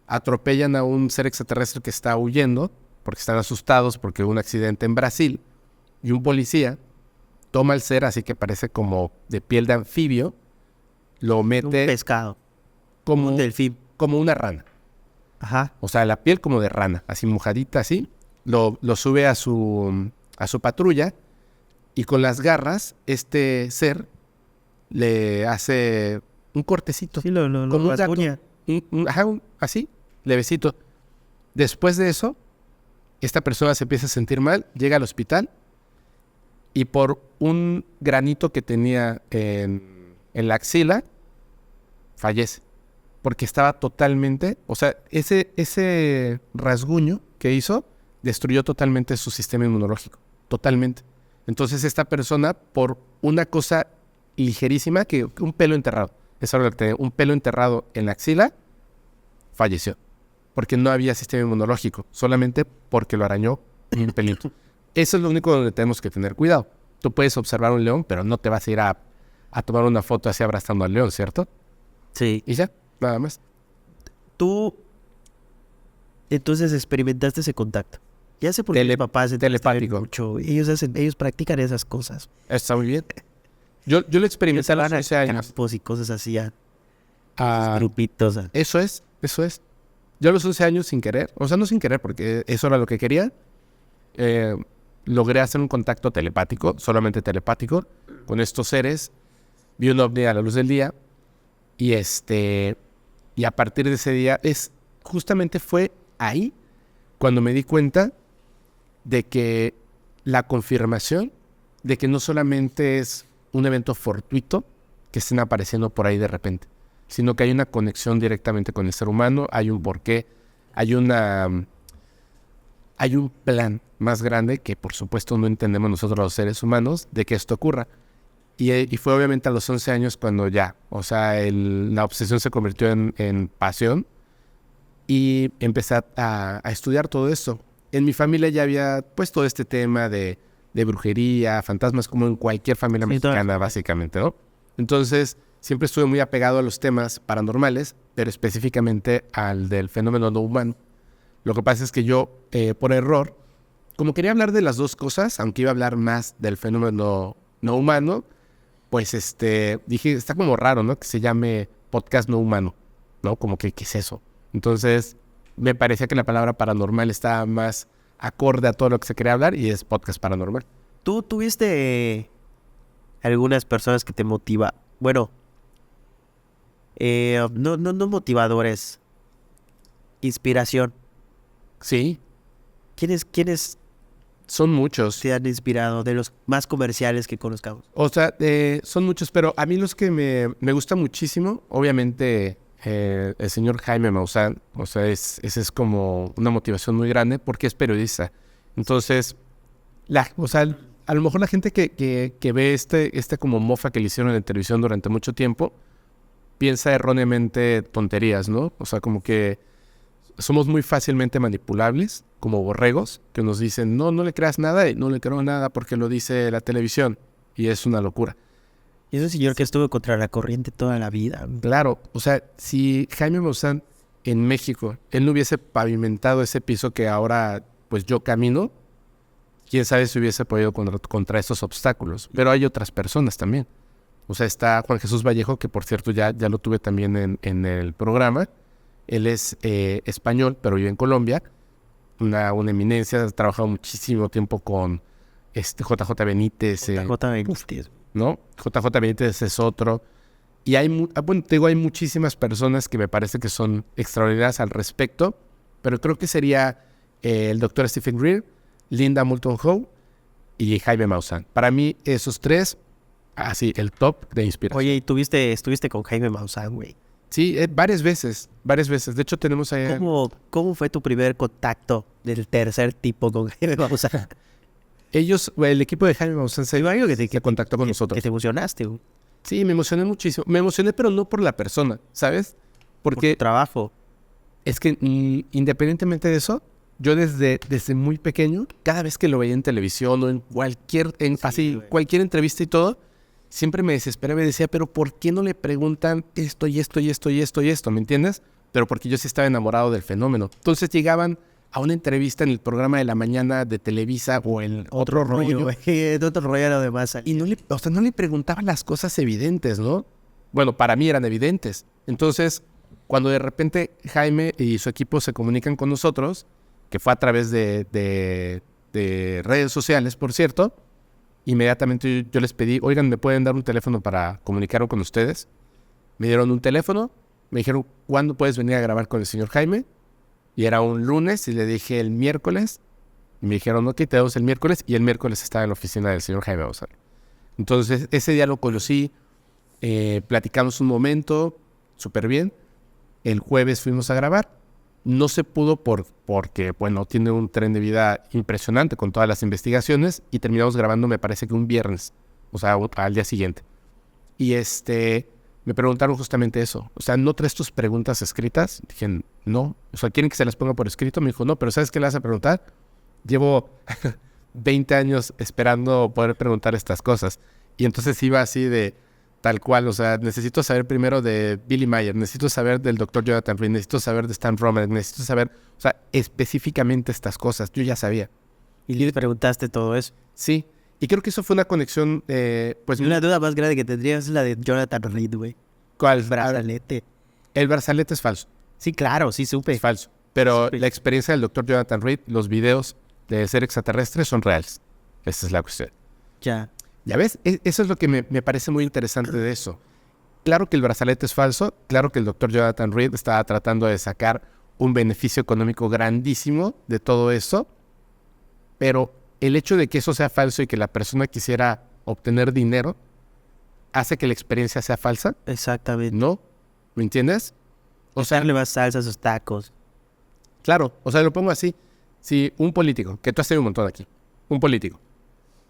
atropellan a un ser extraterrestre que está huyendo porque están asustados porque hubo un accidente en Brasil y un policía toma el ser, así que parece como de piel de anfibio, lo mete... Un pescado. Como un delfín. Como una rana. Ajá. O sea, la piel como de rana, así mojadita, así. Lo sube a su patrulla y con las garras, este ser le hace un cortecito. Sí, lo como un rasguña. así, levecito. Después de eso, esta persona se empieza a sentir mal, llega al hospital y por un granito que tenía en la axila, fallece. Porque estaba totalmente, o sea, ese rasguño que hizo destruyó totalmente su sistema inmunológico. Totalmente. Entonces esta persona, por una cosa ligerísima, que un pelo enterrado, eso era lo que tenía, un pelo enterrado en la axila, falleció. Porque no había sistema inmunológico, solamente porque lo arañó un pelito. Eso es lo único donde tenemos que tener cuidado. Tú puedes observar un león, pero no te vas a ir a tomar una foto así abrazando al león, ¿cierto? Sí. Y ya, nada más. Tú, entonces, experimentaste ese contacto. Ya sé por qué mis papás se telepático. Mucho. Ellos practican esas cosas. Está muy bien. Yo lo experimenté a los Van a 11 años. campos y cosas así, grupitos. Eso es. Yo a los 11 años sin querer, o sea, no sin querer porque eso era lo que quería, logré hacer un contacto telepático, solamente telepático, con estos seres. Vi un ovni a la luz del día y a partir de ese día, justamente fue ahí cuando me di cuenta de que la confirmación de que no solamente es un evento fortuito que estén apareciendo por ahí de repente, sino que hay una conexión directamente con el ser humano, hay un porqué, hay un plan más grande que por supuesto no entendemos nosotros los seres humanos de que esto ocurra. Y fue obviamente a los 11 años cuando ya, o sea, la obsesión se convirtió en pasión y empecé a estudiar todo esto. En mi familia ya había pues todo este tema de brujería, fantasmas, como en cualquier familia mexicana básicamente, ¿no? Entonces siempre estuve muy apegado a los temas paranormales, pero específicamente al del fenómeno no humano. Lo que pasa es que yo, por error, como quería hablar de las dos cosas, aunque iba a hablar más del fenómeno no humano, pues dije, está como raro, ¿no? Que se llame podcast no humano, ¿no? Como que, ¿qué es eso? Entonces, me parecía que la palabra paranormal estaba más acorde a todo lo que se quería hablar y es podcast paranormal. ¿Tú tuviste algunas personas que te motiva. Bueno, no motivadores, inspiración. Sí, ¿Quiénes son muchos. te han inspirado de los más comerciales que conozcamos? O sea, son muchos, pero a mí los que me gusta muchísimo, obviamente, el señor Jaime Maussan, o sea, ese es como una motivación muy grande porque es periodista. Entonces, o sea, a lo mejor la gente que ve este como mofa que le hicieron en televisión durante mucho tiempo, piensa erróneamente tonterías, ¿no? O sea, como que somos muy fácilmente manipulables, como borregos, que nos dicen, no le creas nada y no le creo nada porque lo dice la televisión. Y es una locura. Y es un señor que estuvo contra la corriente toda la vida. Claro, o sea, si Jaime Maussan en México, él no hubiese pavimentado ese piso que ahora, pues yo camino, quién sabe si hubiese podido contra estos obstáculos. Pero hay otras personas también. O sea, está Juan Jesús Vallejo, que por cierto ya lo tuve también en el programa. Él es español, pero vive en Colombia. Una eminencia, ha trabajado muchísimo tiempo con JJ Benítez. JJ Benítez. ¿No? JJ Benítez es otro. Y bueno, te digo, hay muchísimas personas que me parece que son extraordinarias al respecto, pero creo que sería el doctor Stephen Greer, Linda Moulton Howe y Jaime Maussan. Para mí, esos tres, así, el top de inspiración. Oye, ¿y estuviste con Jaime Maussan, güey? Sí, varias veces. De hecho, tenemos ahí... ¿Cómo fue tu primer contacto del tercer tipo con Jaime Maussan? El equipo de Jaime Maussan se contactó con nosotros. Que te emocionaste, güey. Sí, me emocioné muchísimo. Me emocioné, pero no por la persona, ¿sabes? Por tu trabajo. Es que independientemente de eso, yo desde muy pequeño, cada vez que lo veía en televisión o en cualquier entrevista y todo, siempre me desesperaba y decía, pero ¿por qué no le preguntan esto y esto y esto y esto y esto? ¿Me entiendes? Pero porque yo sí estaba enamorado del fenómeno. Entonces llegaban a una entrevista en el programa de la mañana de Televisa o en otro rollo. Otro rollo lo demás. Y no le preguntaban las cosas evidentes, ¿no? Bueno, para mí eran evidentes. Entonces, cuando de repente Jaime y su equipo se comunican con nosotros, que fue a través de redes sociales, por cierto, inmediatamente yo les pedí, oigan, ¿me pueden dar un teléfono para comunicar con ustedes? Me dieron un teléfono, me dijeron, ¿cuándo puedes venir a grabar con el señor Jaime? Y era un lunes y le dije el miércoles. Y me dijeron, ok, te damos el miércoles. Y el miércoles estaba en la oficina del señor Jaime Maussan. Entonces, ese día lo conocí, platicamos un momento, súper bien. El jueves fuimos a grabar. No se pudo porque, bueno, tiene un tren de vida impresionante con todas las investigaciones. Y terminamos grabando, me parece que un viernes. O sea, al día siguiente. Y me preguntaron justamente eso. O sea, ¿no traes tus preguntas escritas? Dije, no. O sea, ¿quieren que se las ponga por escrito? Me dijo, no, pero ¿sabes qué le vas a preguntar? Llevo 20 años esperando poder preguntar estas cosas. Y entonces iba así de tal cual. O sea, necesito saber primero de Billy Mayer, necesito saber del doctor Jonathan Reed, necesito saber de Stan Romer, necesito saber, o sea, específicamente estas cosas. Yo ya sabía. ¿Y le preguntaste todo eso? Sí. Y creo que eso fue una conexión, pues... Una duda más grande que tendrías es la de Jonathan Reed, güey. ¿Cuál? El brazalete. El brazalete es falso. Sí, claro, sí supe. Es falso. Pero la experiencia del doctor Jonathan Reed, los videos de ser extraterrestres son reales. Esa es la cuestión. Ya. ¿Ya ves? Eso es lo que me parece muy interesante de eso. Claro que el brazalete es falso. Claro que el doctor Jonathan Reed estaba tratando de sacar un beneficio económico grandísimo de todo eso. Pero el hecho de que eso sea falso y que la persona quisiera obtener dinero hace que la experiencia sea falsa. Exactamente. ¿No? ¿Me entiendes? O sea, le más salsa a sus tacos. Claro, o sea, lo pongo así. Si un político, que tú has tenido un montón aquí, un político,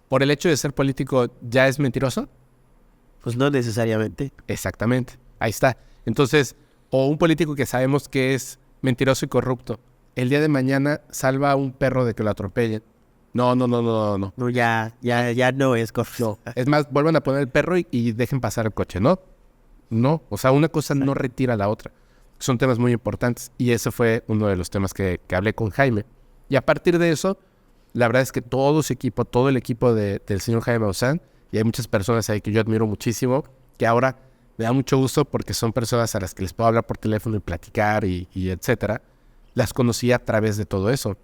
por el hecho de ser político, ¿ya es mentiroso? Pues no necesariamente. Exactamente, ahí está. Entonces, o un político que sabemos que es mentiroso y corrupto, el día de mañana salva a un perro de que lo atropellen. No. No, ya no es correcto. No. Es más, vuelvan a poner el perro y dejen pasar el coche, ¿no? No, o sea, una cosa no retira la otra. Son temas muy importantes y ese fue uno de los temas que hablé con Jaime. Y a partir de eso, la verdad es que todo el equipo del señor Jaime Maussan, y hay muchas personas ahí que yo admiro muchísimo, que ahora me da mucho gusto porque son personas a las que les puedo hablar por teléfono y platicar y etcétera. Las conocí a través de todo eso.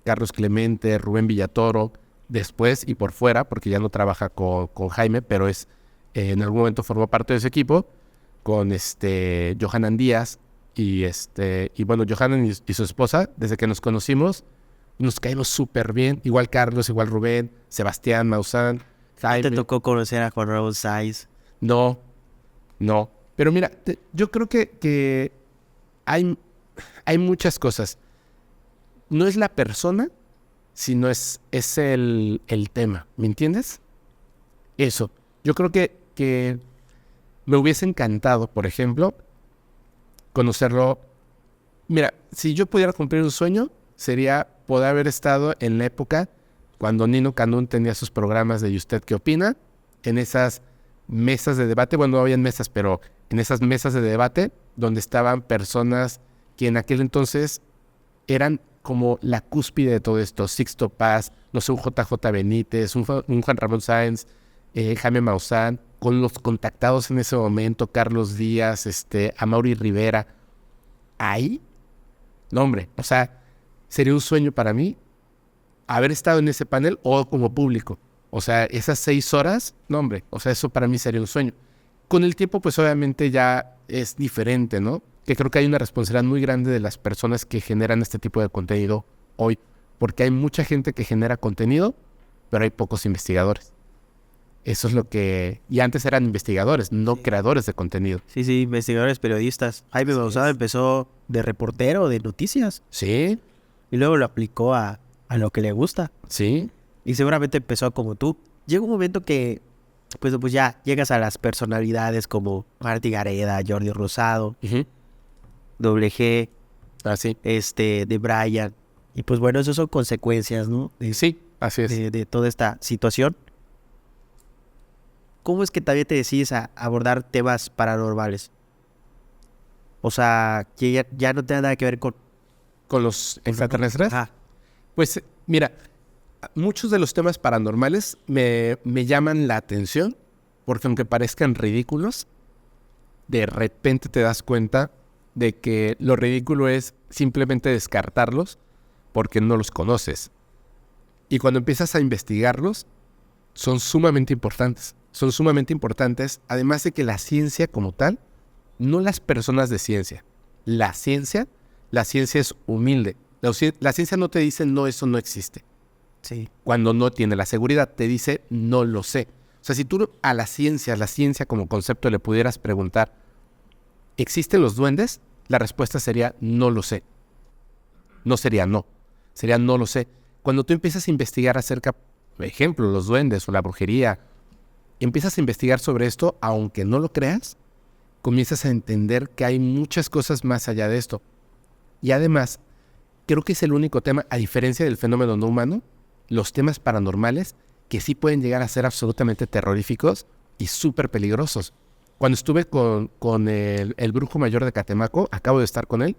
Carlos Clemente, Rubén Villatoro, después y por fuera, porque ya no trabaja con Jaime, pero es en algún momento formó parte de ese equipo, con Johanan Díaz, y bueno, Johanan y su esposa, desde que nos conocimos, nos caímos súper bien. Igual Carlos, igual Rubén, Sebastián, Maussan, Jaime. ¿Te tocó conocer a Juan Ramón Sáenz? No. Pero mira, yo creo que hay muchas cosas. No es la persona, sino es el tema. ¿Me entiendes? Eso. Yo creo que me hubiese encantado, por ejemplo, conocerlo. Mira, si yo pudiera cumplir un sueño, sería poder haber estado en la época cuando Nino Canún tenía sus programas de ¿Y usted qué opina? En esas mesas de debate, bueno, no habían mesas, pero en esas mesas de debate donde estaban personas que en aquel entonces eran como la cúspide de todo esto. Sixto Paz, no sé, un JJ Benítez, un Juan Ramón Sáenz, Jaime Maussan, con los contactados en ese momento, Carlos Díaz, Amaury Rivera. Ahí, no hombre, o sea, sería un sueño para mí haber estado en ese panel o como público. O sea, esas 6 horas, no hombre, o sea, eso para mí sería un sueño. Con el tiempo, pues obviamente ya es diferente, ¿no? Que creo que hay una responsabilidad muy grande de las personas que generan este tipo de contenido hoy. Porque hay mucha gente que genera contenido, pero hay pocos investigadores. Eso es lo que... Y antes eran investigadores, no creadores de contenido. Sí, investigadores, periodistas. Jaime Maussan empezó de reportero de noticias. Sí. Y luego lo aplicó a lo que le gusta. Sí. Y seguramente empezó como tú. Llega un momento que, pues ya llegas a las personalidades como Martí Gareda, Jordi Rosado, Doble G, de Brian. Y pues bueno, eso son consecuencias, ¿no? Sí, así es. De toda esta situación. ¿Cómo es que también te decides a abordar temas paranormales? O sea, que ya no tiene nada que ver con los extraterrestres. Ajá. Pues mira, muchos de los temas paranormales me llaman la atención porque aunque parezcan ridículos, de repente te das cuenta de que lo ridículo es simplemente descartarlos porque no los conoces. Y cuando empiezas a investigarlos, son sumamente importantes. Son sumamente importantes, además de que la ciencia como tal, no las personas de ciencia, la ciencia es humilde. La ciencia no te dice, no, eso no existe. Sí. Cuando no tiene la seguridad, te dice, no lo sé. O sea, si tú a la ciencia como concepto le pudieras preguntar, ¿existen los duendes? La respuesta sería, no lo sé. No sería no. Sería, no lo sé. Cuando tú empiezas a investigar acerca, por ejemplo, los duendes o la brujería, empiezas a investigar sobre esto, aunque no lo creas, comienzas a entender que hay muchas cosas más allá de esto. Y además, creo que es el único tema, a diferencia del fenómeno no humano, los temas paranormales que sí pueden llegar a ser absolutamente terroríficos y súper peligrosos. Cuando estuve con el brujo mayor de Catemaco, acabo de estar con él,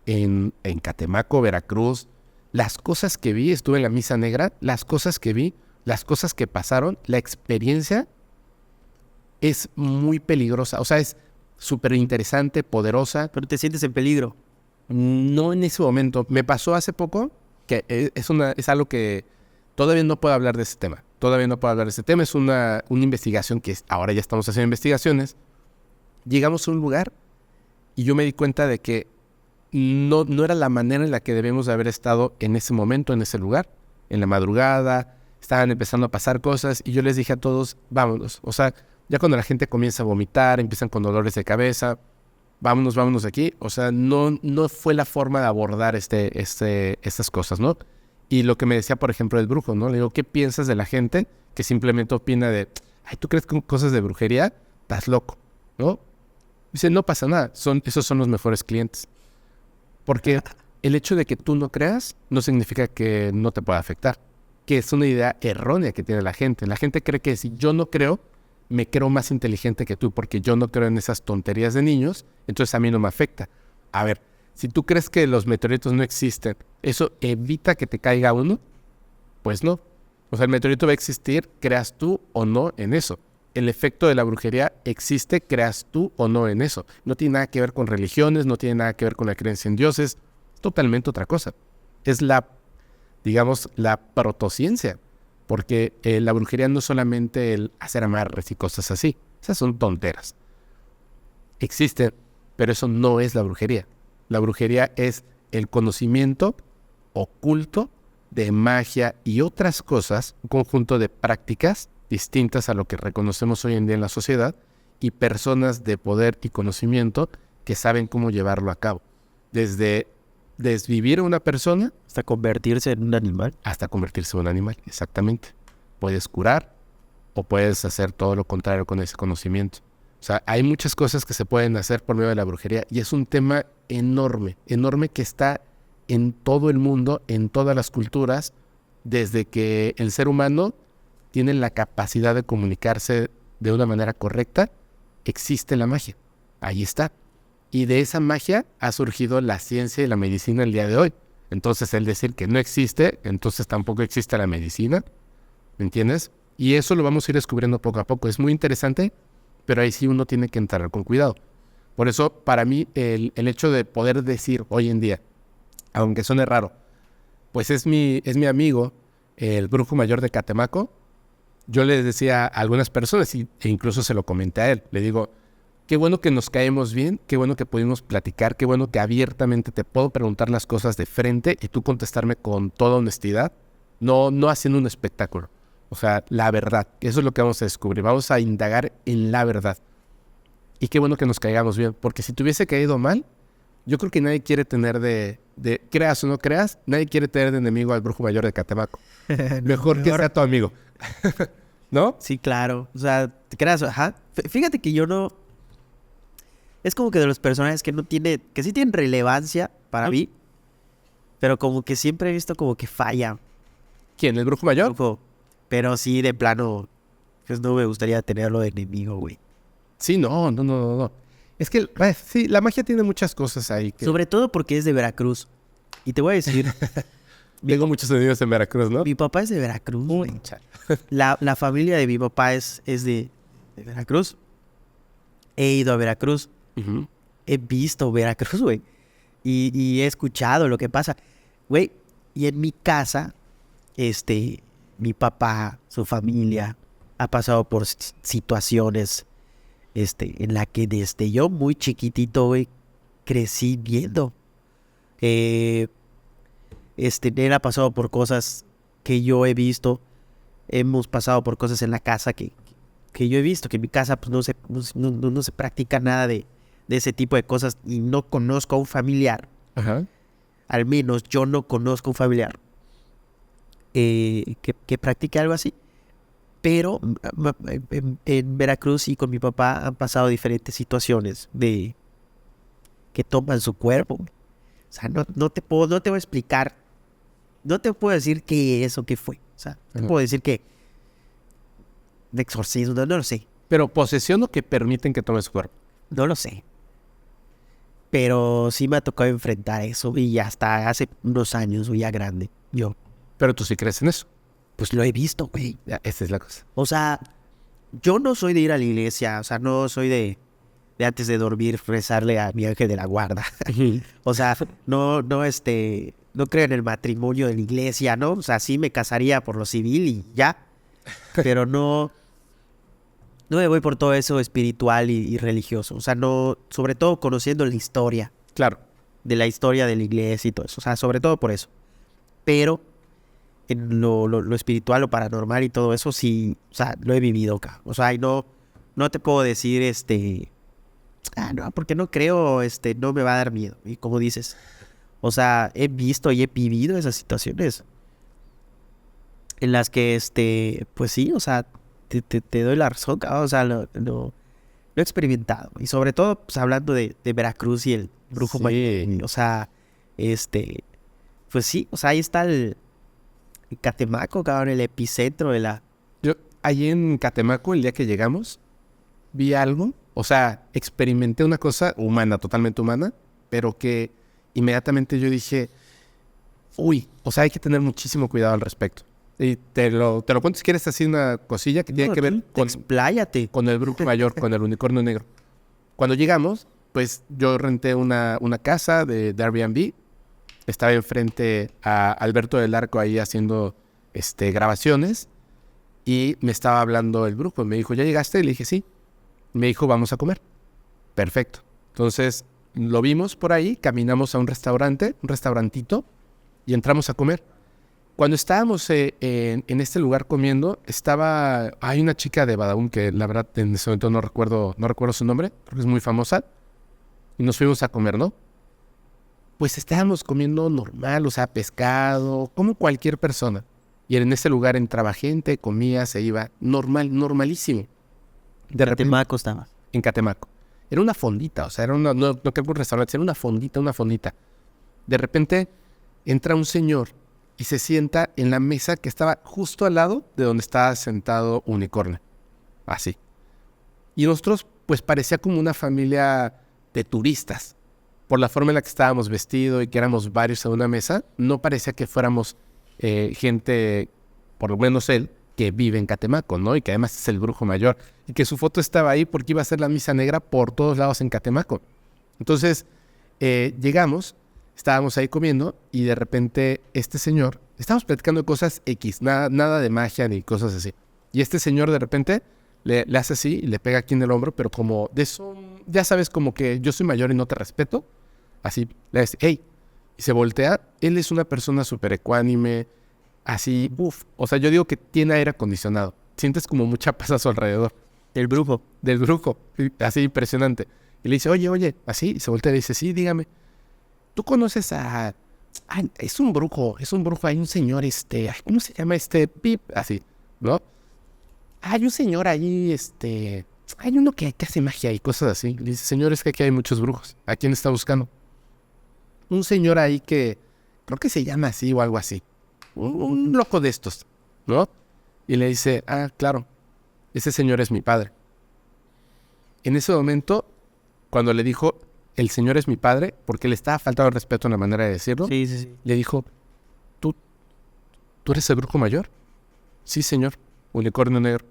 en Catemaco, Veracruz, las cosas que vi, estuve en la misa negra, las cosas que vi, las cosas que pasaron, la experiencia es muy peligrosa. O sea, es súper interesante, poderosa. Pero te sientes en peligro. No en ese momento. Me pasó hace poco que es algo que todavía no puedo hablar de ese tema. Es una investigación que ahora ya estamos haciendo investigaciones. Llegamos a un lugar y yo me di cuenta de que no era la manera en la que debemos de haber estado en ese momento, en ese lugar. En la madrugada, estaban empezando a pasar cosas y yo les dije a todos, vámonos. O sea, ya cuando la gente comienza a vomitar, empiezan con dolores de cabeza, vámonos de aquí. O sea, no fue la forma de abordar estas cosas, ¿no? Y lo que me decía, por ejemplo, el brujo, ¿no? Le digo, ¿qué piensas de la gente que simplemente opina de, ay, ¿tú crees que cosas de brujería? Estás loco, ¿no? Dice, no pasa nada, esos son los mejores clientes. Porque el hecho de que tú no creas no significa que no te pueda afectar. Que es una idea errónea que tiene la gente. La gente cree que si yo no creo, me creo más inteligente que tú porque yo no creo en esas tonterías de niños, entonces a mí no me afecta. A ver, si tú crees que los meteoritos no existen, ¿eso evita que te caiga uno? Pues no. O sea, el meteorito va a existir, creas tú o no en eso. El efecto de la brujería existe, creas tú o no en eso. No tiene nada que ver con religiones, no tiene nada que ver con la creencia en dioses, totalmente otra cosa. Es la protociencia. Porque la brujería no es solamente el hacer amarres y cosas así. Esas son tonteras. Existen, pero eso no es la brujería. La brujería es el conocimiento oculto de magia y otras cosas, un conjunto de prácticas distintas a lo que reconocemos hoy en día en la sociedad y personas de poder y conocimiento que saben cómo llevarlo a cabo. Desde desvivir a una persona Hasta convertirse en un animal. hasta convertirse en un animal, exactamente. Puedes curar o puedes hacer todo lo contrario con ese conocimiento. O sea, hay muchas cosas que se pueden hacer por medio de la brujería y es un tema enorme, enorme que está en todo el mundo, en todas las culturas, desde que el ser humano tiene la capacidad de comunicarse de una manera correcta, existe la magia. Ahí está. Y de esa magia ha surgido la ciencia y la medicina el día de hoy. Entonces, el decir que no existe, entonces tampoco existe la medicina. ¿Me entiendes? Y eso lo vamos a ir descubriendo poco a poco. Es muy interesante, pero ahí sí uno tiene que entrar con cuidado. Por eso, para mí, el hecho de poder decir hoy en día, aunque suene raro, pues es mi amigo, el brujo mayor de Catemaco. Yo le decía a algunas personas, e incluso se lo comenté a él, le digo, qué bueno que nos caemos bien, qué bueno que pudimos platicar, qué bueno que abiertamente te puedo preguntar las cosas de frente y tú contestarme con toda honestidad, no haciendo un espectáculo. O sea, la verdad, eso es lo que vamos a descubrir, vamos a indagar en la verdad. Y qué bueno que nos caigamos bien, porque si te hubiese caído mal, yo creo que nadie quiere tener creas o no creas, nadie quiere tener de enemigo al brujo mayor de Catemaco. Mejor que sea tu amigo. ¿No? Sí, claro. O sea, te creas, ajá. Fíjate que yo no... Es como que de los personajes que sí tienen relevancia para mí, pero como que siempre he visto como que falla. ¿Quién? ¿El brujo mayor? Pero sí, de plano, pues no me gustaría tenerlo de enemigo, güey. Sí, no. Es que, sí, la magia tiene muchas cosas ahí. Sobre todo porque es de Veracruz. Y te voy a decir... Tengo muchos amigos en Veracruz, ¿no? Mi papá es de Veracruz, güey. La familia de mi papá es de Veracruz. He ido a Veracruz. Uh-huh. He visto Veracruz, güey. Y he escuchado lo que pasa. Güey, y en mi casa, mi papá, su familia, ha pasado por situaciones, en la que desde yo muy chiquitito, güey, crecí viendo. Él ha pasado por cosas que yo he visto. Hemos pasado por cosas en la casa que yo he visto. Que en mi casa pues no se practica nada de ese tipo de cosas. Y no conozco a un familiar. Ajá. Al menos yo no conozco a un familiar que practique algo así. Pero en Veracruz y con mi papá han pasado diferentes situaciones de que toman su cuerpo. O sea, no te voy a explicar. No te puedo decir qué es o qué fue. O sea, te puedo decir que de exorcismo, no lo sé. Pero posesión o que permiten que tomes su cuerpo. No lo sé. Pero sí me ha tocado enfrentar eso. Y hasta hace unos años, ya grande, yo. Pero tú sí crees en eso. Pues lo he visto, güey. Esa es la cosa. O sea, yo no soy de ir a la iglesia. O sea, no soy de antes de dormir rezarle a mi ángel de la guarda. O sea, no creo en el matrimonio de la iglesia, ¿no? O sea, sí me casaría por lo civil y ya. Pero no me voy por todo eso espiritual y religioso. O sea, no, sobre todo conociendo la historia. Claro. De la historia de la iglesia y todo eso. O sea, sobre todo por eso. Pero en lo espiritual, lo paranormal y todo eso, sí, o sea, lo he vivido acá. O sea, y no te puedo decir, no, porque no creo, no me va a dar miedo. Y como dices, o sea, he visto y he vivido esas situaciones en las que, pues sí, o sea, te doy la razón, cabrón. O sea, lo he experimentado. Y sobre todo, pues hablando de Veracruz y el brujo mayor. O sea, pues sí, o sea, ahí está el Catemaco, cabrón, el epicentro de la... Yo, allí en Catemaco, el día que llegamos, vi algo, o sea, experimenté una cosa humana, totalmente humana, pero que inmediatamente yo dije, uy, o sea, hay que tener muchísimo cuidado al respecto. Y te lo cuento si quieres, así una cosilla que tiene que ver con el brujo mayor, con el unicornio negro. Cuando llegamos, pues yo renté una casa de Airbnb. Estaba enfrente a Alberto del Arco ahí haciendo grabaciones. y me estaba hablando el brujo. Me dijo, ¿ya llegaste? Y le dije, sí. Me dijo, vamos a comer. Perfecto. Entonces, lo vimos por ahí, caminamos a un restaurantito, y entramos a comer. Cuando estábamos en este lugar comiendo, hay una chica de Badaún que la verdad en ese momento no recuerdo su nombre, creo que es muy famosa, y nos fuimos a comer, ¿no? Pues estábamos comiendo normal, o sea, pescado, como cualquier persona. Y en ese lugar entraba gente, comía, se iba, normal, normalísimo. De repente, Catemaco estaba. en Catemaco. Era una fondita, o sea, no creo que un restaurante, era una fondita. De repente entra un señor y se sienta en la mesa que estaba justo al lado de donde estaba sentado Unicornio. Así. Y nosotros, pues parecía como una familia de turistas. Por la forma en la que estábamos vestidos y que éramos varios en una mesa, no parecía que fuéramos gente, por lo menos él, que vive en Catemaco, ¿no? Y que además es el brujo mayor. Y que su foto estaba ahí porque iba a ser la misa negra por todos lados en Catemaco. Entonces, llegamos, estábamos ahí comiendo y de repente este señor, estábamos platicando de cosas X, nada de magia ni cosas así. Y este señor de repente le hace así y le pega aquí en el hombro, pero como de eso, ya sabes, como que yo soy mayor y no te respeto. Así, le dice, hey, y se voltea. Él es una persona súper ecuánime, así, o sea, yo digo que tiene aire acondicionado. Sientes como mucha paz a su alrededor. Del brujo. Del brujo, así impresionante. Y le dice, oye, así, y se voltea y le dice, sí, dígame. ¿Tú conoces a...? Ah, es un brujo, hay un señor, ¿cómo se llama Pip? Así, ¿no? Hay un señor ahí, hay uno que hace magia y cosas así. Le dice, señor, es que aquí hay muchos brujos. ¿A quién está buscando? Un señor ahí que creo que se llama así o algo así. Un loco de estos, ¿no? Y le dice, claro, ese señor es mi padre. En ese momento, cuando le dijo, el señor es mi padre, porque le estaba faltando el respeto en la manera de decirlo, Sí. le dijo, ¿tú eres el brujo mayor? Sí, señor, unicornio negro.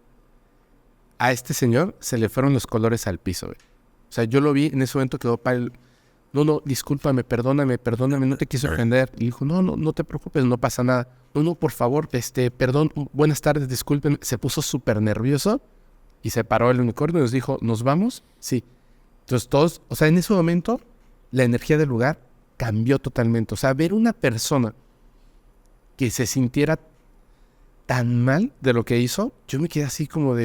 A este señor se le fueron los colores al piso, güey. O sea, yo lo vi, en ese momento quedó pálido. No, discúlpame, perdóname, no te quise ofender. Y dijo, no te preocupes, no pasa nada. No, por favor, perdón, buenas tardes, disculpen. Se puso súper nervioso y se paró el unicornio y nos dijo, ¿nos vamos? Sí. Entonces todos, o sea, en ese momento, la energía del lugar cambió totalmente. O sea, ver una persona que se sintiera tan mal de lo que hizo, yo me quedé así como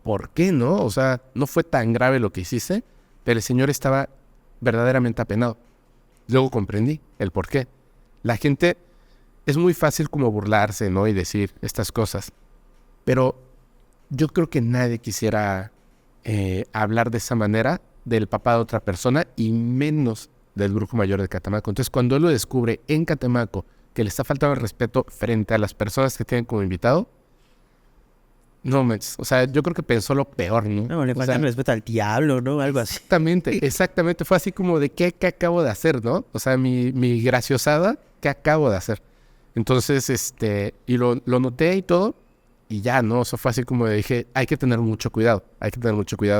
¿por qué, no? O sea, no fue tan grave lo que hiciste, pero el señor estaba verdaderamente apenado. Luego comprendí el por qué. La gente, es muy fácil como burlarse, ¿no? Y decir estas cosas. Pero yo creo que nadie quisiera hablar de esa manera del papá de otra persona y menos del brujo mayor de Catemaco. Entonces, cuando él lo descubre en Catemaco, que le está faltando el respeto frente a las personas que tienen como invitado, no manches, o sea, yo creo que pensó lo peor, ¿no? No, le falta el respeto al diablo, ¿no? Algo así. Exactamente. Fue así como de, ¿qué acabo de hacer, no? O sea, mi graciosada, ¿qué acabo de hacer? Entonces, y lo noté y todo, y ya, ¿no? Eso fue así como de, dije, hay que tener mucho cuidado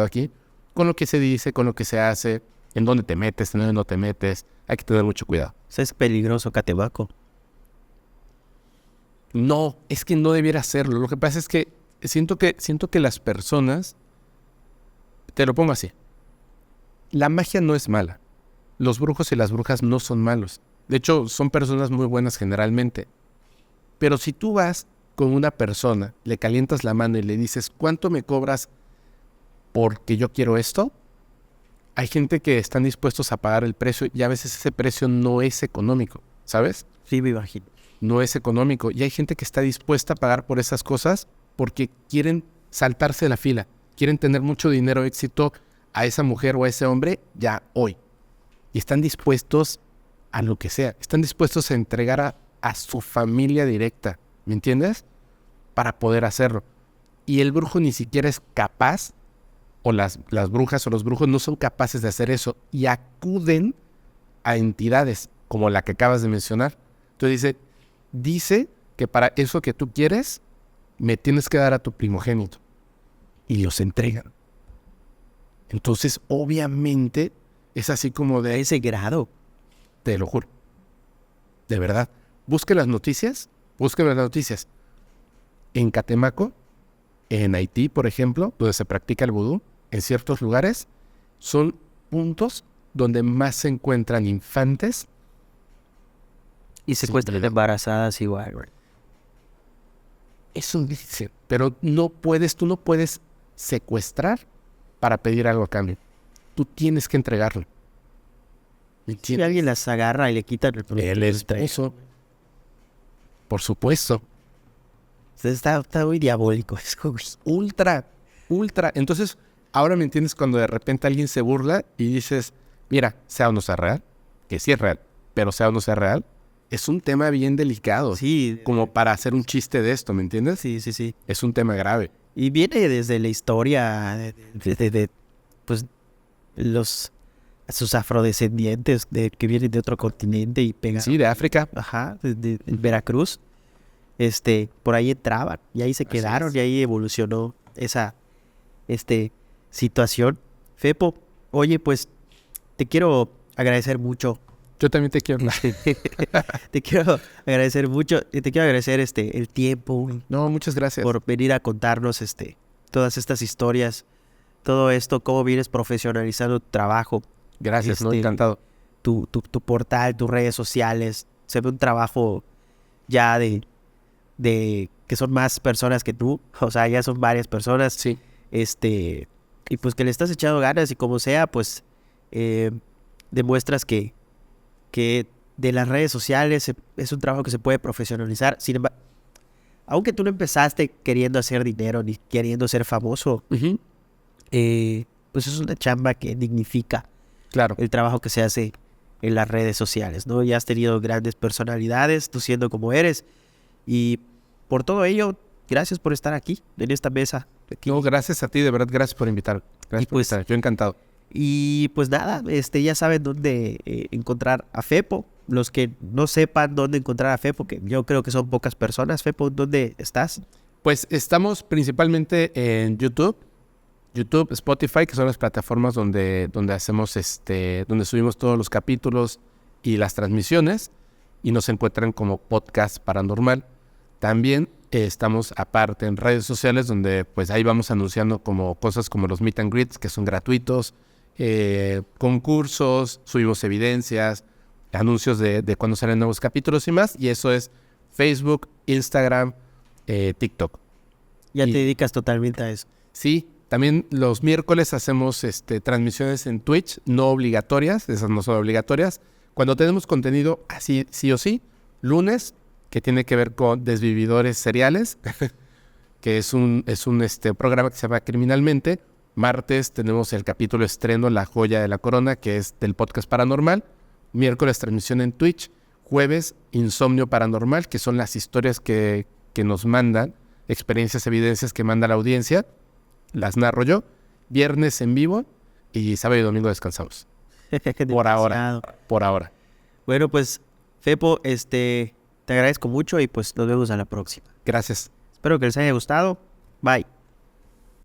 aquí, con lo que se dice, con lo que se hace, en dónde te metes, en dónde no te metes, hay que tener mucho cuidado. O sea, es peligroso Catemaco. No, es que no debiera hacerlo. Lo que pasa es que siento que las personas, te lo pongo así, la magia no es mala. Los brujos y las brujas no son malos. De hecho, son personas muy buenas generalmente. Pero si tú vas con una persona, le calientas la mano y le dices, ¿cuánto me cobras porque yo quiero esto? Hay gente que están dispuestos a pagar el precio y a veces ese precio no es económico, ¿sabes? Sí, me imagino. No es económico. Y hay gente que está dispuesta a pagar por esas cosas porque quieren saltarse la fila. Quieren tener mucho dinero, éxito a esa mujer o a ese hombre ya hoy. Y están dispuestos a lo que sea. Están dispuestos a entregar a su familia directa. ¿Me entiendes? Para poder hacerlo. Y el brujo ni siquiera es capaz, o las brujas o los brujos no son capaces de hacer eso. Y acuden a entidades como la que acabas de mencionar. Entonces dice que para eso que tú quieres, me tienes que dar a tu primogénito. Y los entregan. Entonces, obviamente, es así como de... A ese grado. Te lo juro. De verdad. Busquen las noticias. en Catemaco, en Haití, por ejemplo, donde se practica el vudú, en ciertos lugares, son puntos donde más se encuentran infantes. Y secuestran embarazadas igual, güey. Eso dice, pero tú no puedes secuestrar para pedir algo a cambio. Tú tienes que entregarlo. Si alguien las agarra y le quitan el producto. El esposo. Por supuesto. Está muy diabólico eso, güey. Ultra. Entonces, ahora me entiendes cuando de repente alguien se burla y dices, mira, sea o no sea real, que sí es real, pero sea o no sea real, es un tema bien delicado. Sí. Como para hacer un chiste de esto, ¿me entiendes? Sí. Es un tema grave. Y viene desde la historia de pues, sus afrodescendientes que vienen de otro continente y pegan. Sí, de África. Ajá, de Veracruz. Por ahí entraban y ahí se quedaron y ahí evolucionó esa situación. Fepo, oye, pues te quiero agradecer mucho. Yo también te quiero. Te quiero agradecer mucho y te quiero agradecer el tiempo No, muchas gracias. por venir a contarnos todas estas historias, todo esto, cómo vienes profesionalizando tu trabajo. Gracias, no, encantado. Tu portal, tus redes sociales. Se ve un trabajo ya de que son más personas que tú, o sea, ya son varias personas. Sí. Y pues que le estás echando ganas y como sea, pues demuestras que de las redes sociales es un trabajo que se puede profesionalizar. Sin embargo, aunque tú no empezaste queriendo hacer dinero ni queriendo ser famoso, Uh-huh. pues es una chamba que dignifica Claro. el trabajo que se hace en las redes sociales, ¿no? Ya has tenido grandes personalidades, tú siendo como eres, y por todo ello, gracias por estar aquí, en esta mesa. Aquí. No, gracias a ti, de verdad, gracias por invitar. Gracias Y por pues- estar. Yo encantado. Y pues nada, ya saben dónde encontrar a Fepo. Los que no sepan dónde encontrar a Fepo, que yo creo que son pocas personas. Fepo, ¿dónde estás? Pues estamos principalmente en YouTube, Spotify, que son las plataformas donde hacemos donde subimos todos los capítulos y las transmisiones, y nos encuentran como Podcast Paranormal. También estamos aparte en redes sociales, donde pues ahí vamos anunciando como cosas como los meet and greets, que son gratuitos, concursos, subimos evidencias, anuncios de cuando salen nuevos capítulos y más, y eso es Facebook, Instagram, TikTok. Ya Y- te dedicas totalmente a eso. Sí, también los miércoles hacemos transmisiones en Twitch, no obligatorias, esas no son obligatorias. Cuando tenemos contenido así, sí o sí, lunes, que tiene que ver con desvividores seriales, que es un programa que se llama Criminalmente. Martes tenemos el capítulo estreno La Joya de la Corona, que es del podcast paranormal. Miércoles transmisión en Twitch. Jueves Insomnio Paranormal, que son las historias que nos mandan, experiencias, evidencias que manda la audiencia. Las narro yo. Viernes en vivo y sábado y domingo descansamos. Por ahora. Demasiado. Por ahora. Bueno, pues, Fepo, te agradezco mucho y pues nos vemos a la próxima. Gracias. Espero que les haya gustado. Bye.